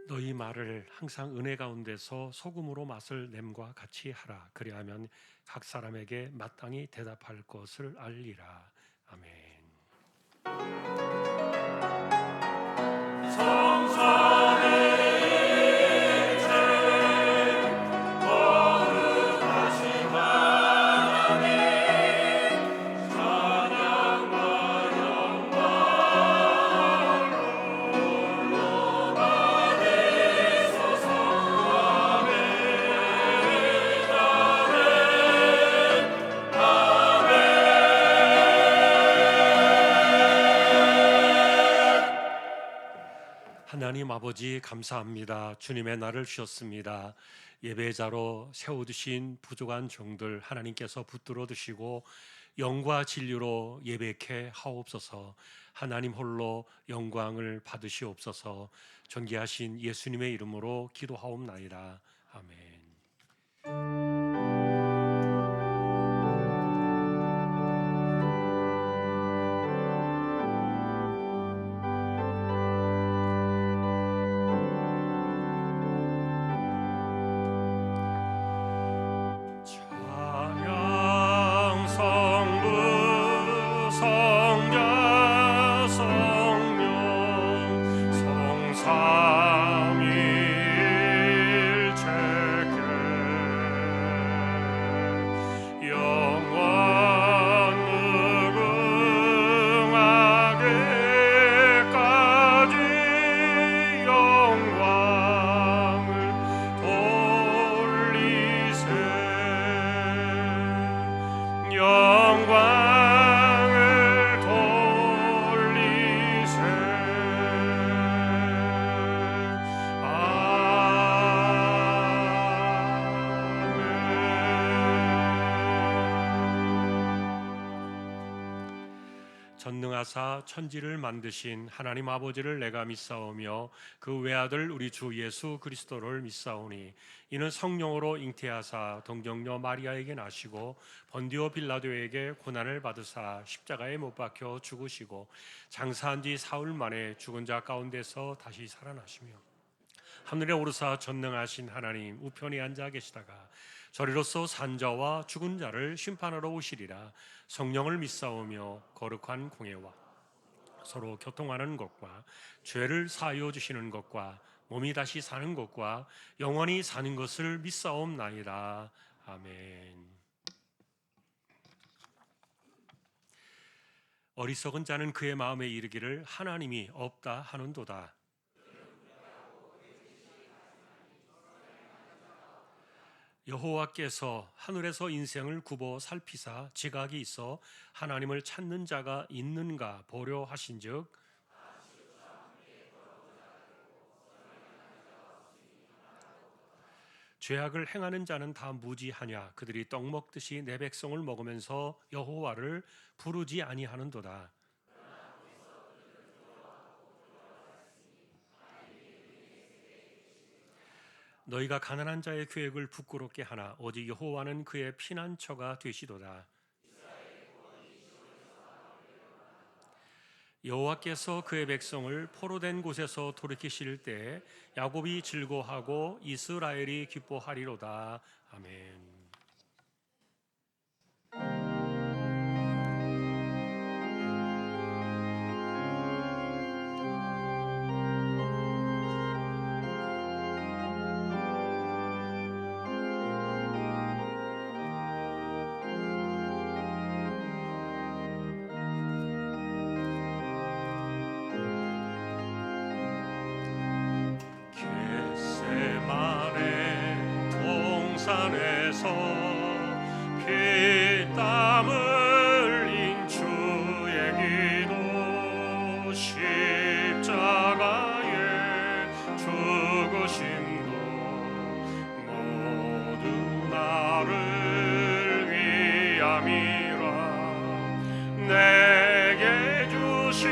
너희 말을 항상 은혜 가운데서 소금으로 맛을 냄과 같이 하라. 그리하면 각 사람에게 마땅히 대답할 것을 알리라. 아멘. 하나님 아버지 감사합니다. 주님의 날을 주셨습니다. 예배자로 세워두신 부족한 종들 하나님께서 붙들어 두시고 영과 진리로 예배케 하옵소서. 하나님 홀로 영광을 받으시옵소서. 존귀하신 예수님의 이름으로 기도하옵나이다. 아멘. 찬양 성부 성자 성령 성삼위일체께 영원 무궁하게까지 영광을 돌리세. 영광을 돌리세. 아멘. 전능하사 천지를 만드신 하나님 아버지를 내가 믿사오며 그 외아들 우리 주 예수 그리스도를 믿사오니 이는 성령으로 잉태하사 동정녀 마리아에게 나시고 본디오 빌라도에게 고난을 받으사 십자가에 못 박혀 죽으시고 장사한 뒤 사흘 만에 죽은 자 가운데서 다시 살아나시며 하늘에 오르사 전능하신 하나님 우편에 앉아 계시다가 저리로서 산자와 죽은 자를 심판하러 오시리라. 성령을 믿사오며 거룩한 공예와 서로 교통하는 것과 죄를 사하여 주시는 것과 몸이 다시 사는 것과 영원히 사는 것을 믿사옵나이다. 아멘. 어리석은 자는 그의 마음에 이르기를 하나님이 없다 하는도다. 여호와께서 하늘에서 인생을 굽어 살피사 지각이 있어 하나님을 찾는 자가 있는가 보려 하신즉 죄악을 행하는 자는 다 무지하냐. 그들이 떡 먹듯이 내 백성을 먹으면서 여호와를 부르지 아니하는도다. 너희가 가난한 자의 계획을 부끄럽게 하나 오직 여호와는 그의 피난처가 되시도다. 여호와께서 그의 백성을 포로된 곳에서 돌이키실 때에 야곱이 즐거워하고 이스라엘이 기뻐하리로다. 아멘. 겟세마네 동산에서 피땀 흘린 주의 기도 십자가의 죽으심도 모두 나를 위함이라. 내게 주신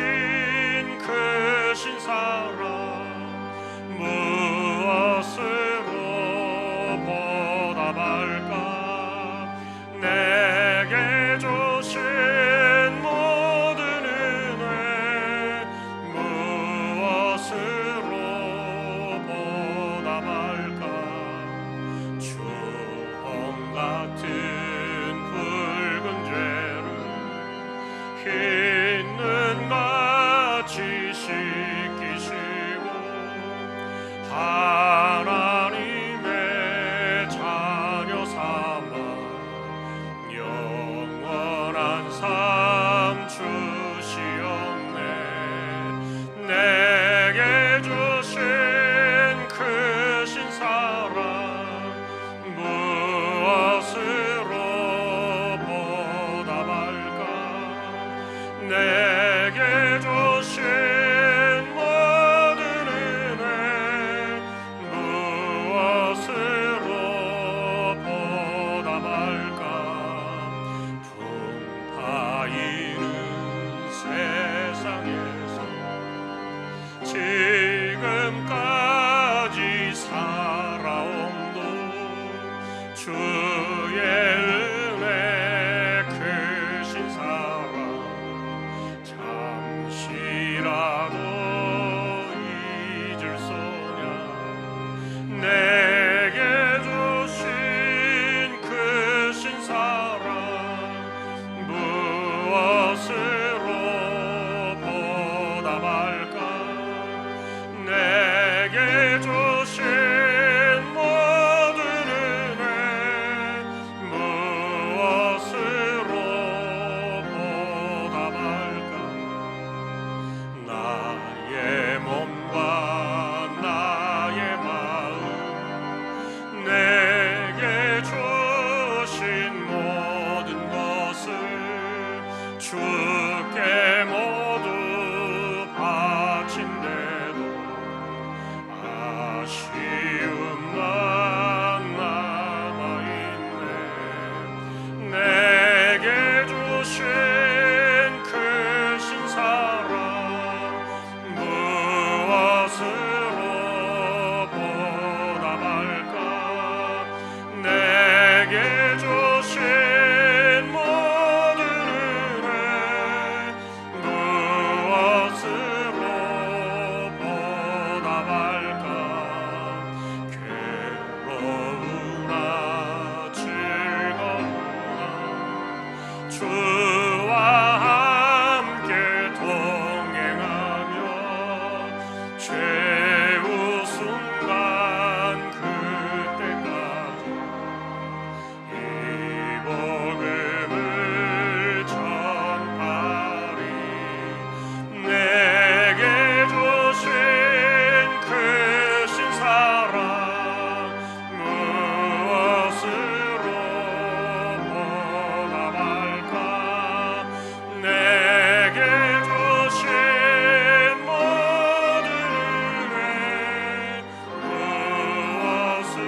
크신 사랑 무엇으로 보답할까. 내게 주신 모든 은혜 무엇으로 아쉬움만 남아있네. 내게 주신 크신 사랑 무엇으로 보답할까. 내게 주신 모든 은혜 무엇으로 보답할까. 괴로우나 즐거우나 주와 함께 동행하며 최후 순간 그때까지 이 복음을 전하리. 내게 주신 크신 사랑 무엇으로 보답할까. 내게 주신 모든 은혜 무엇으로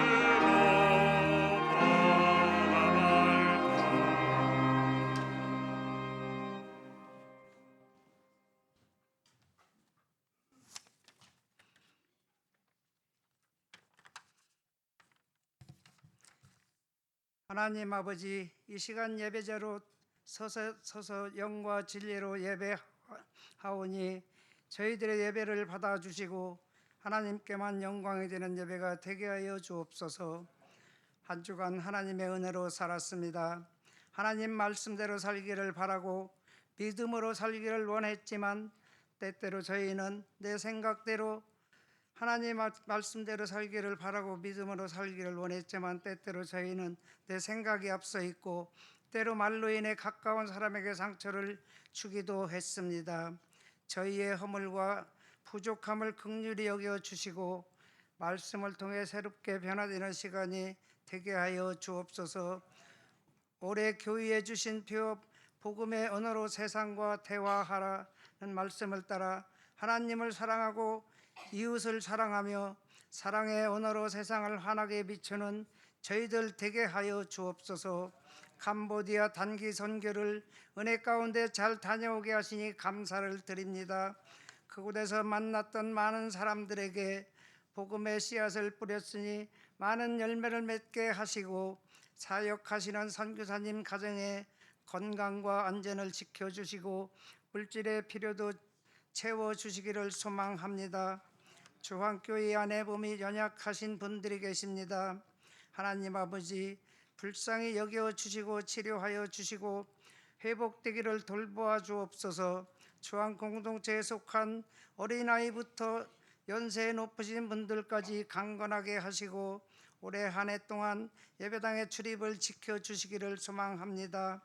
하나님 아버지, 이 시간 예배자로 서서 영과 진리로 예배하오니 저희들의 예배를 받아주시고 하나님께만 영광이 되는 예배가 되게 하여 주옵소서. 한 주간 하나님의 은혜로 살았습니다. 하나님 말씀대로 살기를 바라고 믿음으로 살기를 원했지만 때때로 저희는 내 생각대로 하나님 말씀대로 살기를 바라고 믿음으로 살기를 원했지만 때때로 저희는 내 생각이 앞서 있고 때로 말로 인해 가까운 사람에게 상처를 주기도 했습니다. 저희의 허물과 부족함을 긍휼히 여겨 주시고 말씀을 통해 새롭게 변화되는 시간이 되게 하여 주옵소서. 올해 교회에 주신 표업 복음의 언어로 세상과 대화하라는 말씀을 따라 하나님을 사랑하고 이웃을 사랑하며 사랑의 언어로 세상을 환하게 비추는 저희들 되게 하여 주옵소서. 캄보디아 단기 선교를 은혜 가운데 잘 다녀오게 하시니 감사를 드립니다. 그곳에서 만났던 많은 사람들에게 복음의 씨앗을 뿌렸으니 많은 열매를 맺게 하시고 사역하시는 선교사님 가정의 건강과 안전을 지켜주시고 물질의 필요도 채워주시기를 소망합니다. 주한교회 안에 몸이 연약하신 분들이 계십니다. 하나님 아버지, 불쌍히 여겨주시고 치료하여 주시고 회복되기를 돌보아 주옵소서. 주한 공동체에 속한 어린아이부터 연세 높으신 분들까지 강건하게 하시고 올해 한 해 동안 예배당의 출입을 지켜주시기를 소망합니다.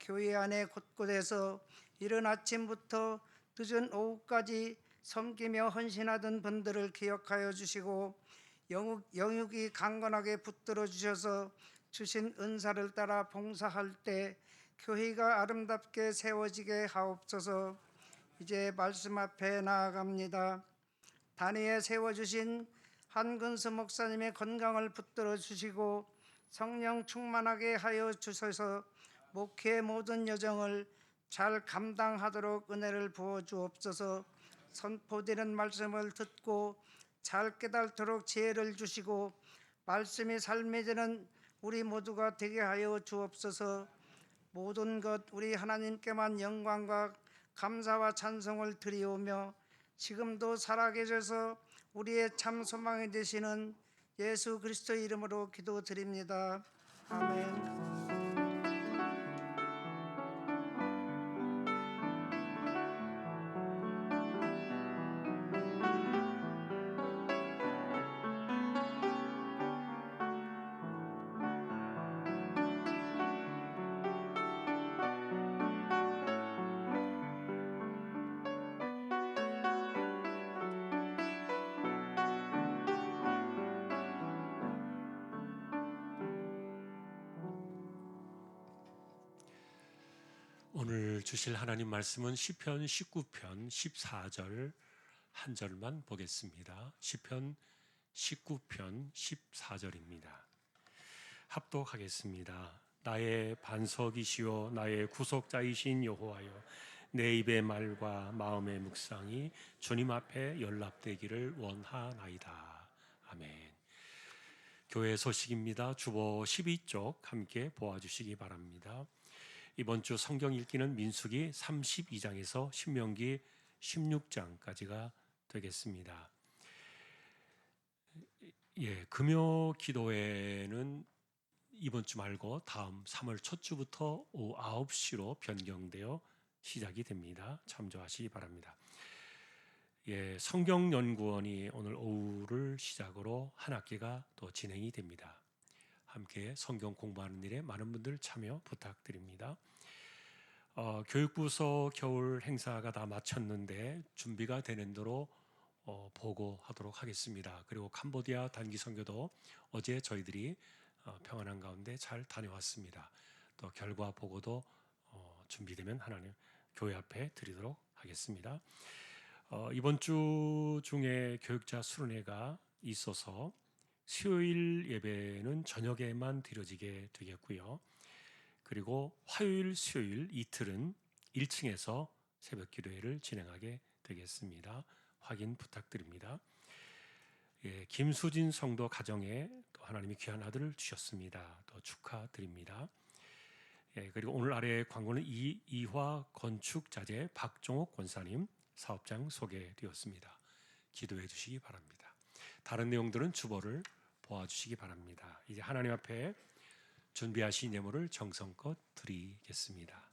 교회 안에 곳곳에서 이른 아침부터 늦은 오후까지 섬기며 헌신하던 분들을 기억하여 주시고 영육이 강건하게 붙들어 주셔서 주신 은사를 따라 봉사할 때 교회가 아름답게 세워지게 하옵소서. 이제 말씀 앞에 나아갑니다. 단위에 세워주신 한근수 목사님의 건강을 붙들어 주시고 성령 충만하게 하여 주셔서 목회 모든 여정을 잘 감당하도록 은혜를 부어 주옵소서. 선포되는 말씀을 듣고 잘 깨닫도록 지혜를 주시고 말씀이 삶이 되는 우리 모두가 되게 하여 주옵소서. 모든 것 우리 하나님께만 영광과 감사와 찬송을 드리오며 지금도 살아계셔서 우리의 참 소망이 되시는 예수 그리스도의 이름으로 기도드립니다. 아멘. 오늘 주실 하나님 말씀은 시편 19편 14절 한 절만 보겠습니다. 시편 19편 14절입니다. 합독하겠습니다. 나의 반석이시요 나의 구속자이신 여호와여, 내 입의 말과 마음의 묵상이 주님 앞에 연락되기를 원하나이다. 아멘. 교회 소식입니다. 주보 12쪽 함께 보아주시기 바랍니다. 이번 주 성경 읽기는 민수기 32장에서 신명기 16장까지가 되겠습니다. 금요 기도회는 이번 주 말고 다음 3월 첫 주부터 오후 9시로 변경되어 시작이 됩니다. 참조하시기 바랍니다. 성경연구원이 오늘 오후를 시작으로 한 학기가 또 진행이 됩니다. 함께 성경 공부하는 일에 많은 분들 참여 부탁드립니다. 교육부서 겨울 행사가 다 마쳤는데 준비가 되는 대로 보고하도록 하겠습니다. 그리고 캄보디아 단기 선교도 어제 저희들이 평안한 가운데 잘 다녀왔습니다. 또 결과 보고도 준비되면 하나님 교회 앞에 드리도록 하겠습니다. 이번 주 중에 교육자 수련회가 있어서 수요일 예배는 저녁에만 드려지게 되겠고요. 그리고 화요일, 수요일 이틀은 1층에서 새벽 기도회를 진행하게 되겠습니다. 확인 부탁드립니다. 김수진 성도 가정에 또 하나님이 귀한 아들을 주셨습니다. 또 축하드립니다. 그리고 오늘 아래 광고는 이화 건축자재 박종옥 권사님 사업장 소개되었습니다. 기도해 주시기 바랍니다. 다른 내용들은 주보를 보아주시기 바랍니다. 이제 하나님 앞에 준비하신 예물을 정성껏 드리겠습니다.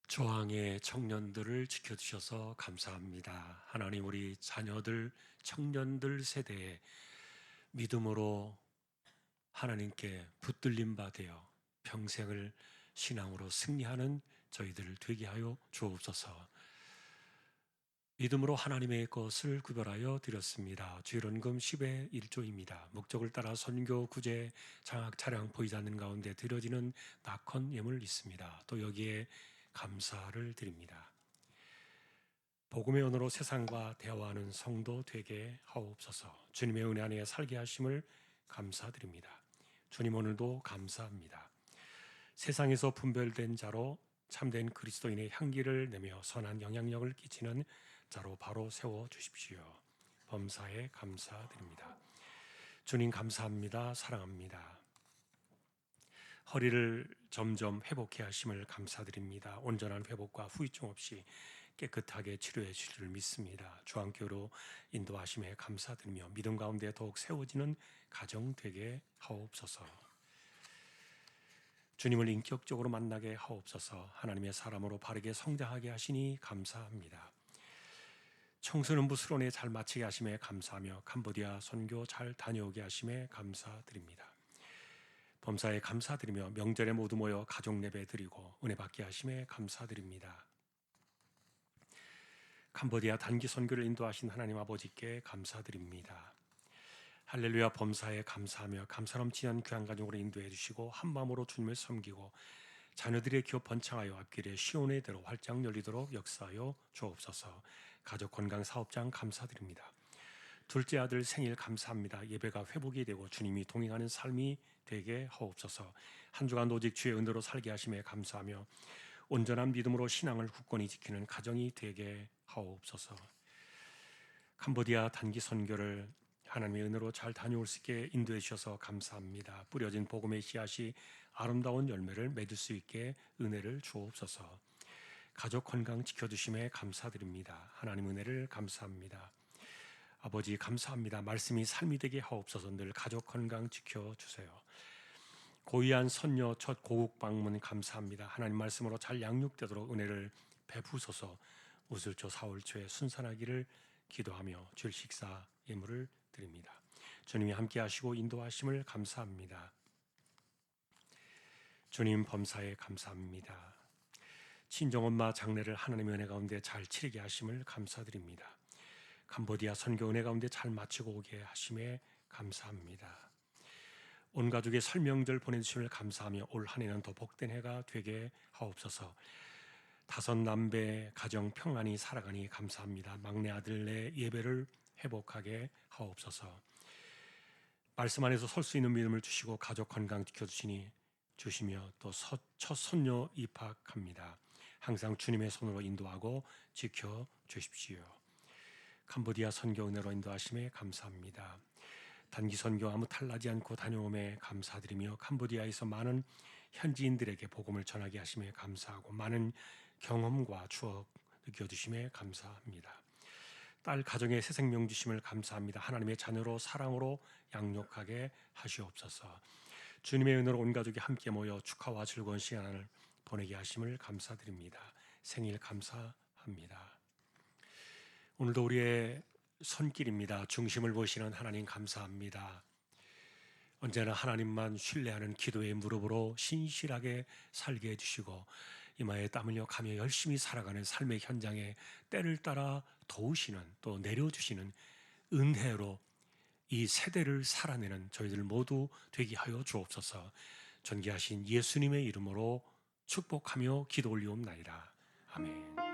조항의 청년들을 지켜주셔서 감사합니다. 하나님, 우리 자녀들, 청년들 세대에 믿음으로 하나님께 붙들림 받으여 평생을 신앙으로 승리하는 저희들을 되게 하여 주옵소서. 믿음으로 하나님의 것을 구별하여 드렸습니다. 주일원금 10의 1조입니다. 목적을 따라 선교, 구제, 장학, 차량 보이지 않는 가운데 드려지는 낙헌 예물 있습니다. 또 여기에 감사를 드립니다. 복음의 언어로 세상과 대화하는 성도 되게 하옵소서. 주님의 은혜 안에 살게 하심을 감사드립니다. 주님, 오늘도 감사합니다. 세상에서 분별된 자로 참된 그리스도인의 향기를 내며 선한 영향력을 끼치는 자로 바로 세워 주십시오. 범사에 감사드립니다. 주님, 감사합니다. 사랑합니다. 허리를 점점 회복해 하심을 감사드립니다. 온전한 회복과 후유증 없이 깨끗하게 치료해 주실 줄 믿습니다. 주안교로 인도하심에 감사드리며 믿음 가운데 더욱 세워지는 가정 되게 하옵소서. 주님을 인격적으로 만나게 하옵소서. 하나님의 사람으로 바르게 성장하게 하시니 감사합니다. 청소년 부스론에 잘 마치게 하심에 감사하며 캄보디아 선교 잘 다녀오게 하심에 감사드립니다. 범사에 감사드리며 명절에 모두 모여 가족 예배 드리고 은혜 받게 하심에 감사드립니다. 캄보디아 단기 선교를 인도하신 하나님 아버지께 감사드립니다. 할렐루야. 범사에 감사하며 감사 넘치는 귀한 가정으로 인도해 주시고 한 마음으로 주님을 섬기고 자녀들의 기업 번창하여 앞길에 시온의 대로 활짝 열리도록 역사하여 주옵소서. 가족 건강 사업장 감사드립니다. 둘째 아들 생일 감사합니다. 예배가 회복이 되고 주님이 동행하는 삶이 되게 하옵소서. 한 주간 오직 주의 은혜로 살게 하심에 감사하며 온전한 믿음으로 신앙을 굳건히 지키는 가정이 되게 하옵소서. 캄보디아 단기 선교를 하나님의 은혜로 잘 다녀올 수 있게 인도해 주셔서 감사합니다. 뿌려진 복음의 씨앗이 아름다운 열매를 맺을 수 있게 은혜를 주옵소서. 가족 건강 지켜주심에 감사드립니다. 하나님 은혜를 감사합니다. 아버지 감사합니다. 말씀이 삶이 되게 하옵소서. 늘 가족 건강 지켜주세요. 고귀한 선녀 첫 고국 방문 감사합니다. 하나님 말씀으로 잘 양육되도록 은혜를 베푸소서. 우슬초 사월초에 순산하기를 기도하며 줄 식사 예물을 드립니다. 주님이 함께 하시고 인도하심을 감사합니다. 주님 범사에 감사합니다. 친정엄마 장례를 하나님의 은혜 가운데 잘 치르게 하심을 감사드립니다. 캄보디아 선교 은혜 가운데 잘 마치고 오게 하심에 감사합니다. 온 가족의 설명절 보내주심을 감사하며 올 한 해는 더 복된 해가 되게 하옵소서. 다섯 남배 가정 평안히 살아가니 감사합니다. 막내 아들의 예배를 회복하게 하옵소서. 말씀 안에서 설 수 있는 믿음을 주시고 가족 건강 주시며 또 첫 손녀 입학합니다. 항상 주님의 손으로 인도하고 지켜 주십시오. 캄보디아 선교 은혜로 인도하심에 감사합니다. 단기 선교 아무 탈나지 않고 다녀옴에 감사드리며 캄보디아에서 많은 현지인들에게 복음을 전하게 하심에 감사하고 많은 경험과 추억 느껴주심에 감사합니다. 딸 가정에 새 생명 주심을 감사합니다. 하나님의 자녀로 사랑으로 양육하게 하시옵소서. 주님의 은혜로 온 가족이 함께 모여 축하와 즐거운 시간을 보내게 하심을 감사드립니다. 생일 감사합니다. 오늘도 우리의 손길입니다. 중심을 보시는 하나님 감사합니다. 언제나 하나님만 신뢰하는 기도의 무릎으로 신실하게 살게 해주시고 이마에 땀 흘려 가며 열심히 살아가는 삶의 현장에 때를 따라 도우시는 또 내려주시는 은혜로 이 세대를 살아내는 저희들 모두 되게 하여 주옵소서. 존귀하신 예수님의 이름으로 축복하며 기도 올리옵나이다. 아멘.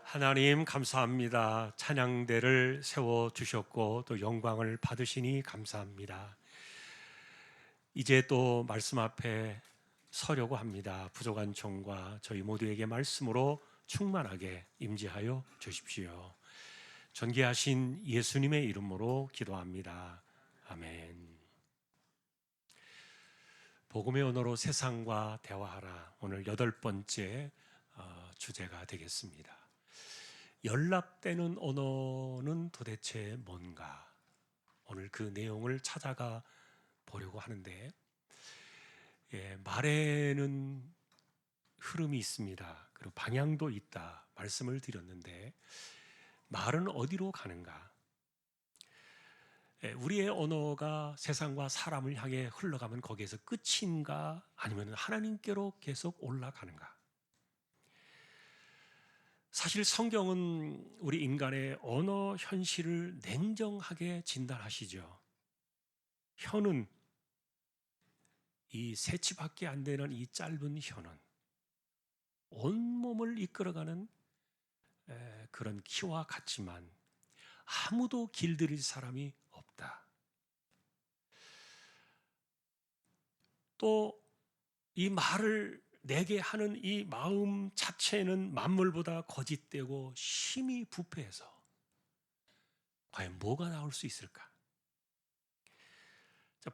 하나님 감사합니다. 찬양대를 세워주셨고 또 영광을 받으시니 감사합니다. 이제 또 말씀 앞에 서려고 합니다. 부족한 종과 저희 모두에게 말씀으로 충만하게 임재하여 주십시오. 존귀하신 예수님의 이름으로 기도합니다. 아멘. 복음의 언어로 세상과 대화하라. 오늘 8번째 주제가 되겠습니다. 연락되는 언어는 도대체 뭔가? 오늘 그 내용을 찾아가 보려고 하는데, 말에는 흐름이 있습니다. 그리고 방향도 있다 말씀을 드렸는데, 말은 어디로 가는가? 우리의 언어가 세상과 사람을 향해 흘러가면 거기에서 끝인가? 아니면 하나님께로 계속 올라가는가? 사실 성경은 우리 인간의 언어 현실을 냉정하게 진단하시죠. 혀는, 이 새치밖에 안 되는 이 짧은 혀는 온몸을 이끌어가는 그런 키와 같지만 아무도 길들일 사람이 없다. 또 이 말을 내게 하는 이 마음 자체는 만물보다 거짓되고 심히 부패해서 과연 뭐가 나올 수 있을까?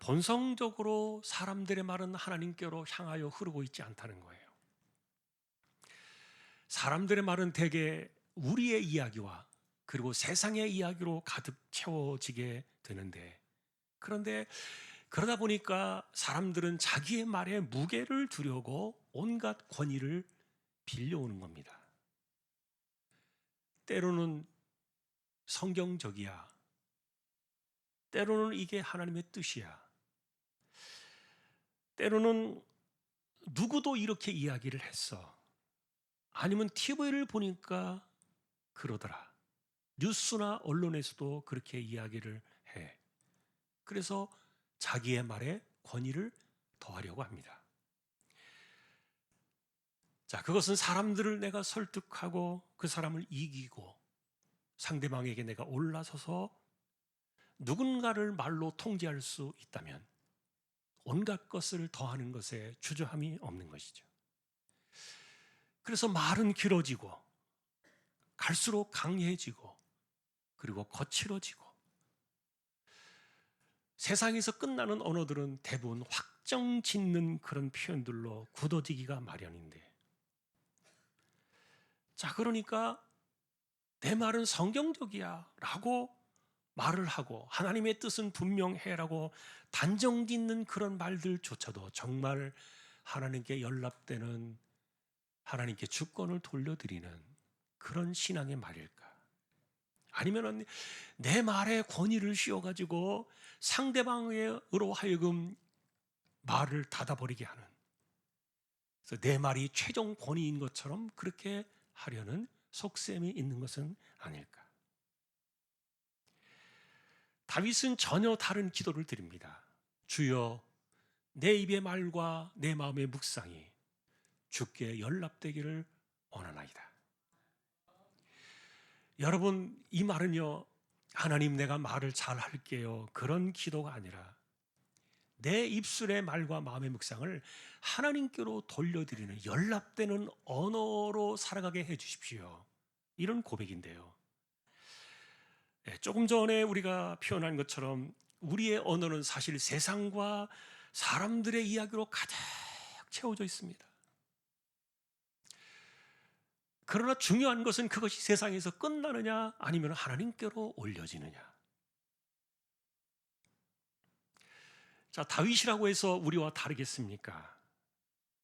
본성적으로 사람들의 말은 하나님께로 향하여 흐르고 있지 않다는 거예요. 사람들의 말은 대개 우리의 이야기와 그리고 세상의 이야기로 가득 채워지게 되는데, 그런데 그러다 보니까 사람들은 자기의 말에 무게를 두려고 온갖 권위를 빌려오는 겁니다. 때로는 성경적이야, 때로는 이게 하나님의 뜻이야, 때로는 누구도 이렇게 이야기를 했어, 아니면 TV를 보니까 그러더라, 뉴스나 언론에서도 그렇게 이야기를 해. 그래서 자기의 말에 권위를 더하려고 합니다. 자, 그것은 사람들을 내가 설득하고 그 사람을 이기고 상대방에게 내가 올라서서 누군가를 말로 통제할 수 있다면 온갖 것을 더하는 것에 주저함이 없는 것이죠. 그래서 말은 길어지고 갈수록 강해지고 그리고 거칠어지고, 세상에서 끝나는 언어들은 대부분 확정 짓는 그런 표현들로 굳어지기가 마련인데, 자, 그러니까 내 말은 성경적이야 라고 말을 하고 하나님의 뜻은 분명해라고 단정 짓는 그런 말들조차도 정말 하나님께 연락되는, 하나님께 주권을 돌려드리는 그런 신앙의 말일까? 아니면은 내 말에 권위를 씌워가지고 상대방으로 하여금 말을 닫아버리게 하는, 그래서 내 말이 최종 권위인 것처럼 그렇게 하려는 속셈이 있는 것은 아닐까? 다윗은 전혀 다른 기도를 드립니다. 주여, 내 입의 말과 내 마음의 묵상이 주께 연락되기를 원하나이다. 여러분, 이 말은요, 하나님 내가 말을 잘 할게요, 그런 기도가 아니라 내 입술의 말과 마음의 묵상을 하나님께로 돌려드리는 연락되는 언어로 살아가게 해 주십시오, 이런 고백인데요. 조금 전에 우리가 표현한 것처럼 우리의 언어는 사실 세상과 사람들의 이야기로 가득 채워져 있습니다. 그러나 중요한 것은 그것이 세상에서 끝나느냐 아니면 하나님께로 올려지느냐. 자, 다윗이라고 해서 우리와 다르겠습니까?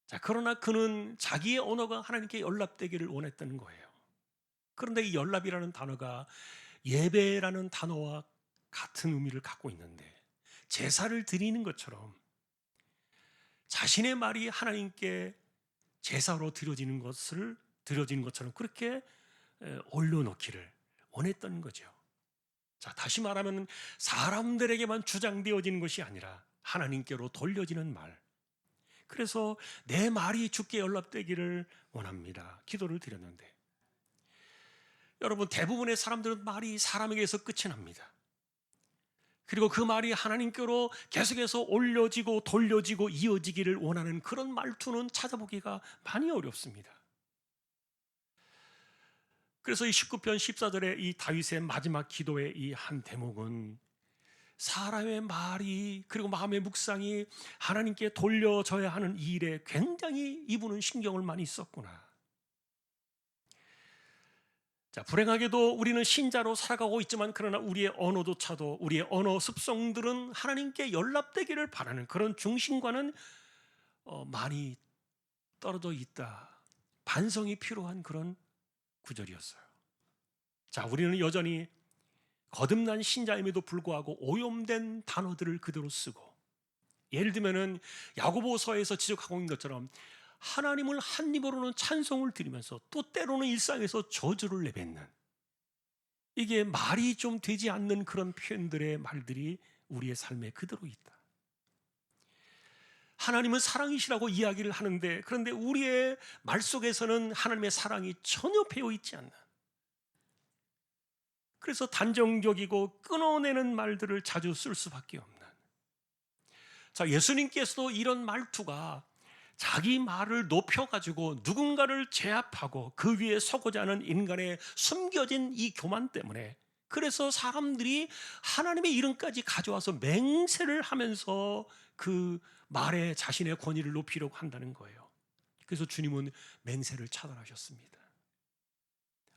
자, 그러나 그는 자기의 언어가 하나님께 연락되기를 원했다는 거예요. 그런데 이 연락이라는 단어가 예배라는 단어와 같은 의미를 갖고 있는데, 제사를 드리는 것처럼 자신의 말이 하나님께 제사로 드려지는 것처럼 그렇게 올려놓기를 원했던 거죠. 자, 다시 말하면 사람들에게만 주장되어지는 것이 아니라 하나님께로 돌려지는 말. 그래서 내 말이 주께 연락되기를 원합니다, 기도를 드렸는데, 여러분, 대부분의 사람들은 말이 사람에게서 끝이 납니다. 그리고 그 말이 하나님께로 계속해서 올려지고 돌려지고 이어지기를 원하는 그런 말투는 찾아보기가 많이 어렵습니다. 그래서 이 19편 14절의 이 다윗의 마지막 기도의 이 한 대목은 사람의 말이 그리고 마음의 묵상이 하나님께 돌려져야 하는 이 일에 굉장히 이분은 신경을 많이 썼구나. 자, 불행하게도 우리는 신자로 살아가고 있지만 그러나 우리의 언어조차도, 우리의 언어 습성들은 하나님께 연락되기를 바라는 그런 중심과는 많이 떨어져 있다. 반성이 필요한 그런 구절이었어요. 자, 우리는 여전히 거듭난 신자임에도 불구하고 오염된 단어들을 그대로 쓰고, 예를 들면은 야고보서에서 지적하고 있는 것처럼 하나님을 한 입으로는 찬송을 드리면서 또 때로는 일상에서 저주를 내뱉는, 이게 말이 좀 되지 않는 그런 표현들의 말들이 우리의 삶에 그대로 있다. 하나님은 사랑이시라고 이야기를 하는데, 그런데 우리의 말 속에서는 하나님의 사랑이 전혀 배어 있지 않는, 그래서 단정적이고 끊어내는 말들을 자주 쓸 수밖에 없는. 자, 예수님께서도 이런 말투가 자기 말을 높여가지고 누군가를 제압하고 그 위에 서고자 하는 인간의 숨겨진 이 교만 때문에 그래서 사람들이 하나님의 이름까지 가져와서 맹세를 하면서 그 말에 자신의 권위를 높이려고 한다는 거예요. 그래서 주님은 맹세를 차단하셨습니다.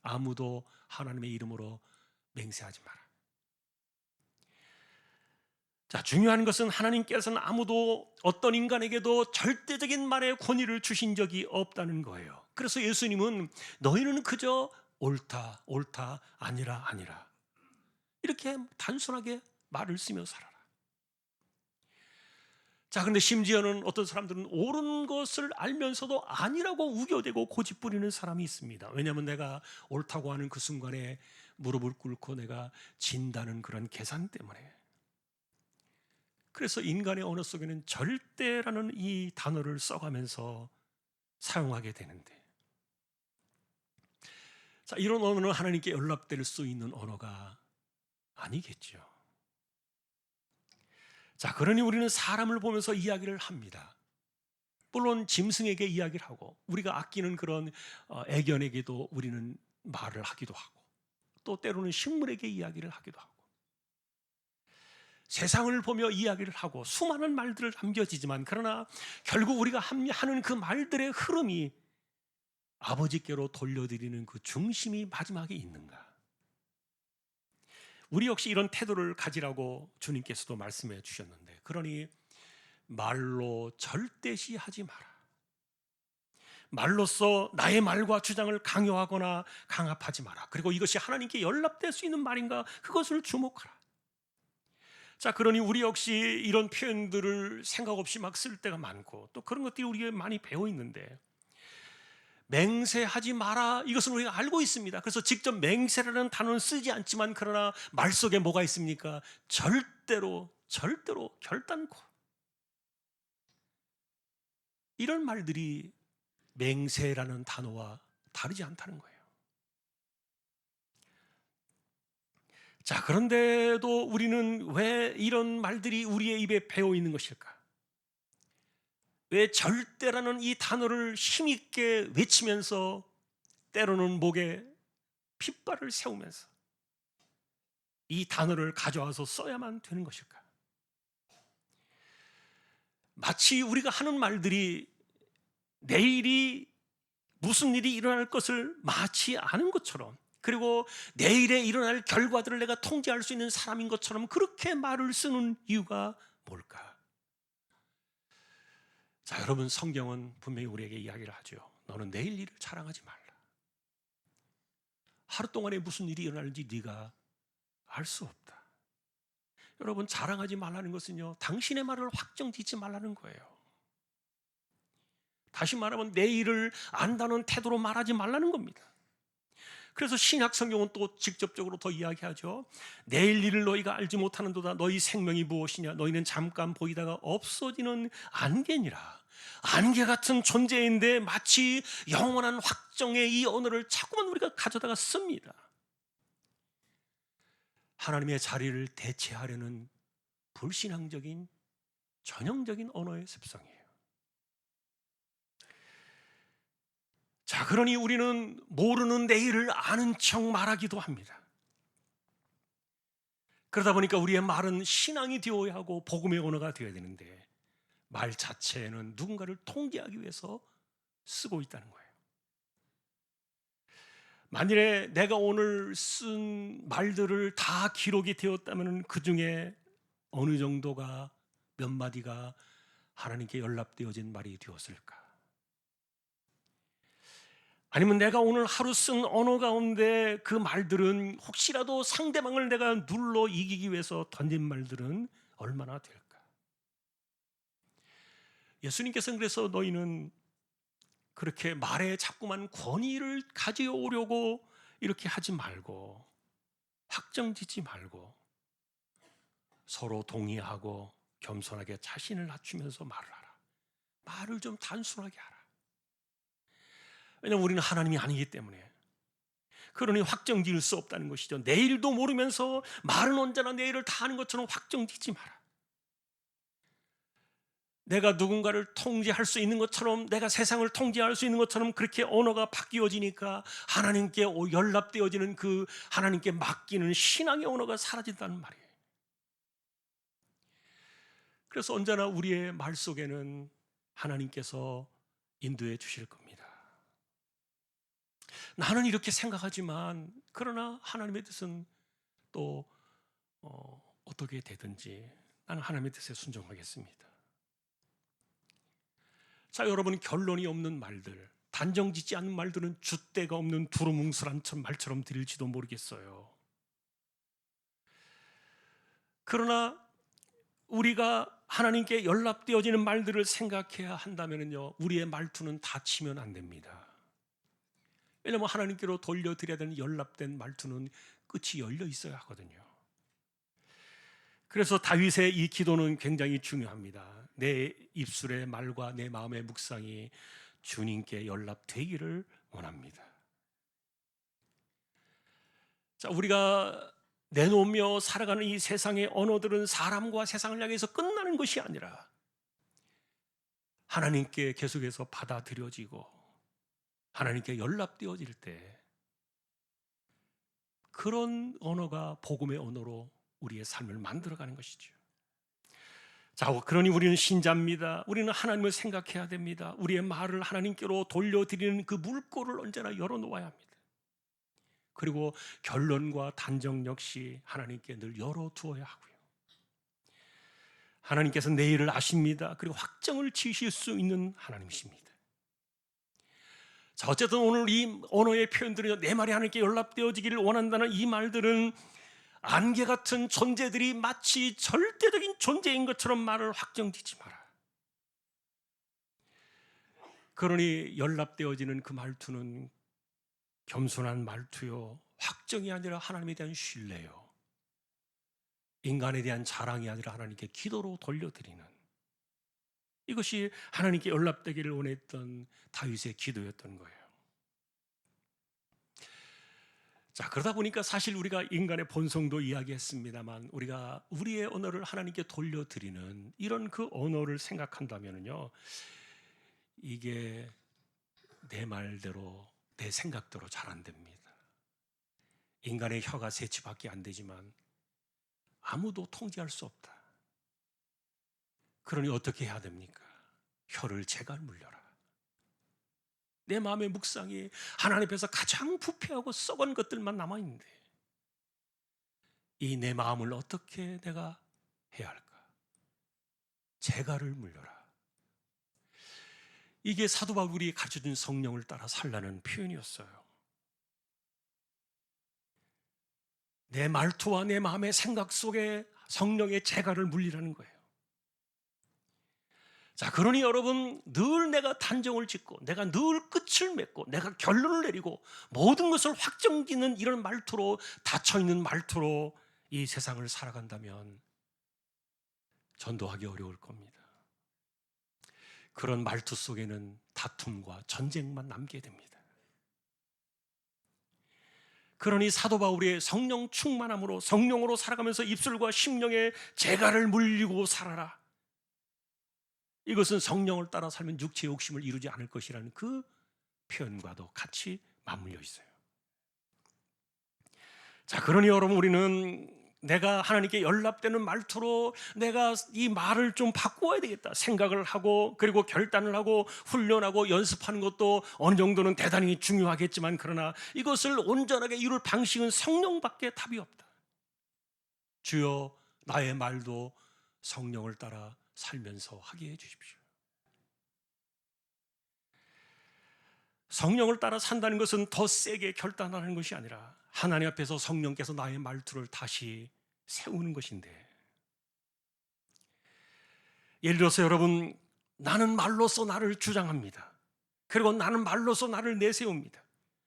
아무도 하나님의 이름으로 맹세하지 마라. 자, 중요한 것은 하나님께서는 아무도 어떤 인간에게도 절대적인 말의 권위를 주신 적이 없다는 거예요. 그래서 예수님은 너희는 그저 옳다, 옳다, 아니라, 아니라 이렇게 단순하게 말을 쓰며 살아라. 자, 그런데 심지어는 어떤 사람들은 옳은 것을 알면서도 아니라고 우겨대고 고집부리는 사람이 있습니다. 왜냐하면 내가 옳다고 하는 그 순간에 무릎을 꿇고 내가 진다는 그런 계산 때문에. 그래서 인간의 언어 속에는 절대라는 이 단어를 써가면서 사용하게 되는데, 자, 이런 언어는 하나님께 연락될 수 있는 언어가 아니겠죠. 자, 그러니 우리는 사람을 보면서 이야기를 합니다. 물론 짐승에게 이야기를 하고 우리가 아끼는 그런 애견에게도 우리는 말을 하기도 하고, 또 때로는 식물에게 이야기를 하기도 하고, 세상을 보며 이야기를 하고 수많은 말들을 남겨지지만, 그러나 결국 우리가 하는 그 말들의 흐름이 아버지께로 돌려드리는 그 중심이 마지막에 있는가? 우리 역시 이런 태도를 가지라고 주님께서도 말씀해 주셨는데, 그러니 말로 절대시하지 마라. 말로써 나의 말과 주장을 강요하거나 강압하지 마라. 그리고 이것이 하나님께 연락될 수 있는 말인가, 그것을 주목하라. 자, 그러니 우리 역시 이런 표현들을 생각 없이 막 쓸 때가 많고, 또 그런 것들이 우리가 많이 배워 있는데, 맹세하지 마라, 이것은 우리가 알고 있습니다. 그래서 직접 맹세라는 단어는 쓰지 않지만, 그러나 말 속에 뭐가 있습니까? 절대로 결단코, 이런 말들이 맹세라는 단어와 다르지 않다는 거예요. 자, 그런데도 우리는 왜 이런 말들이 우리의 입에 배어 있는 것일까? 왜 절대라는 이 단어를 힘있게 외치면서 때로는 목에 핏발을 세우면서 이 단어를 가져와서 써야만 되는 것일까? 마치 우리가 하는 말들이 내일이 무슨 일이 일어날 것을 마치 아는 것처럼, 그리고 내일에 일어날 결과들을 내가 통제할 수 있는 사람인 것처럼 그렇게 말을 쓰는 이유가 뭘까? 자, 여러분, 성경은 분명히 우리에게 이야기를 하죠. 너는 내일 일을 자랑하지 말라. 하루 동안에 무슨 일이 일어날지 네가 알 수 없다. 여러분, 자랑하지 말라는 것은요, 당신의 말을 확정짓지 말라는 거예요. 다시 말하면 내일을 안다는 태도로 말하지 말라는 겁니다. 그래서 신약 성경은 또 직접적으로 더 이야기하죠. 내일 일을 너희가 알지 못하는도다. 너희 생명이 무엇이냐? 너희는 잠깐 보이다가 없어지는 안개니라. 안개 같은 존재인데 마치 영원한 확정의 이 언어를 자꾸만 우리가 가져다가 씁니다. 하나님의 자리를 대체하려는 불신앙적인 전형적인 언어의 습성이에요. 자, 그러니 우리는 모르는 내일을 아는 척 말하기도 합니다. 그러다 보니까 우리의 말은 신앙이 되어야 하고 복음의 언어가 되어야 되는데, 말 자체는 누군가를 통제하기 위해서 쓰고 있다는 거예요. 만일에 내가 오늘 쓴 말들을 다 기록이 되었다면 그 중에 어느 정도가, 몇 마디가 하나님께 연락되어진 말이 되었을까? 아니면 내가 오늘 하루 쓴 언어 가운데 그 말들은 혹시라도 상대방을 내가 눌러 이기기 위해서 던진 말들은 얼마나 될까? 예수님께서는 그래서 너희는 그렇게 말에 자꾸만 권위를 가져오려고 이렇게 하지 말고, 확정짓지 말고, 서로 동의하고 겸손하게 자신을 낮추면서 말을 하라. 말을 좀 단순하게 하라. 왜냐하면 우리는 하나님이 아니기 때문에. 그러니 확정지을 수 없다는 것이죠. 내일도 모르면서 말은 언제나 내일을 다 아는 것처럼 확정짓지 마라. 내가 누군가를 통제할 수 있는 것처럼, 내가 세상을 통제할 수 있는 것처럼 그렇게 언어가 바뀌어지니까 하나님께 연락되어지는 그 하나님께 맡기는 신앙의 언어가 사라진다는 말이에요. 그래서 언제나 우리의 말 속에는 하나님께서 인도해 주실 겁니다. 나는 이렇게 생각하지만 그러나 하나님의 뜻은 또 어떻게 되든지 나는 하나님의 뜻에 순종하겠습니다. 자, 여러분, 결론이 없는 말들, 단정짓지 않는 말들은 줏대가 없는 두루뭉술한 말처럼 들릴지도 모르겠어요. 그러나 우리가 하나님께 연락되어지는 말들을 생각해야 한다면요, 우리의 말투는 닫히면 안 됩니다. 왜냐하면 하나님께로 돌려드려야 되는 연락된 말투는 끝이 열려 있어야 하거든요. 그래서 다윗의 이 기도는 굉장히 중요합니다. 내 입술의 말과 내 마음의 묵상이 주님께 연락되기를 원합니다. 자, 우리가 내놓으며 살아가는 이 세상의 언어들은 사람과 세상을 향해서 끝나는 것이 아니라 하나님께 계속해서 받아들여지고 하나님께 연락되어질 때 그런 언어가 복음의 언어로 우리의 삶을 만들어가는 것이죠. 자, 그러니 우리는 신자입니다. 우리는 하나님을 생각해야 됩니다. 우리의 말을 하나님께로 돌려드리는 그 물꼬를 언제나 열어놓아야 합니다. 그리고 결론과 단정 역시 하나님께 늘 열어두어야 하고요. 하나님께서 내 일을 아십니다. 그리고 확정을 지으실 수 있는 하나님이십니다. 자, 어쨌든 오늘 이 언어의 표현들은 내 말이 하나님께 연락되어지기를 원한다는 이 말들은 안개 같은 존재들이 마치 절대적인 존재인 것처럼 말을 확정짓지 마라. 그러니 연락되어지는 그 말투는 겸손한 말투요, 확정이 아니라 하나님에 대한 신뢰요, 인간에 대한 자랑이 아니라 하나님께 기도로 돌려드리는, 이것이 하나님께 연락되기를 원했던 다윗의 기도였던 거예요. 자, 그러다 보니까 사실 우리가 인간의 본성도 이야기했습니다만 우리가 우리의 언어를 하나님께 돌려드리는 이런 그 언어를 생각한다면요, 이게 내 말대로 내 생각대로 잘 안 됩니다. 인간의 혀가 세치밖에 안 되지만 아무도 통제할 수 없다. 그러니 어떻게 해야 됩니까? 혀를 제갈 물려라. 내 마음의 묵상이 하나님 앞에서 가장 부패하고 썩은 것들만 남아있는데 이 내 마음을 어떻게 내가 해야 할까? 제갈을 물려라. 이게 사도 바울이 가르쳐준 성령을 따라 살라는 표현이었어요. 내 말투와 내 마음의 생각 속에 성령의 제갈을 물리라는 거예요. 자, 그러니 여러분, 늘 내가 단정을 짓고 내가 늘 끝을 맺고 내가 결론을 내리고 모든 것을 확정짓는 이런 말투로, 닫혀있는 말투로 이 세상을 살아간다면 전도하기 어려울 겁니다. 그런 말투 속에는 다툼과 전쟁만 남게 됩니다. 그러니 사도 바울의 성령 충만함으로 성령으로 살아가면서 입술과 심령에 제갈을 물리고 살아라, 이것은 성령을 따라 살면 육체의 욕심을 이루지 않을 것이라는 그 표현과도 같이 맞물려 있어요. 자, 그러니 여러분, 우리는 내가 하나님께 연락되는 말투로 내가 이 말을 좀 바꾸어야 되겠다 생각을 하고, 그리고 결단을 하고 훈련하고 연습하는 것도 어느 정도는 대단히 중요하겠지만, 그러나 이것을 온전하게 이룰 방식은 성령밖에 답이 없다. 주여, 나의 말도 성령을 따라 살면서 하게 해주십시오. 성령을 따라 산다는 것은 더 세게 결단하는 것이 아니라 하나님 앞에서 성령께서 나의 말투를 다시 세우는 것인데, 예를 들어서 여러분, 나는 말로써 나를 주장합니다. 그리고 나는 말로써 나를 내세웁니다.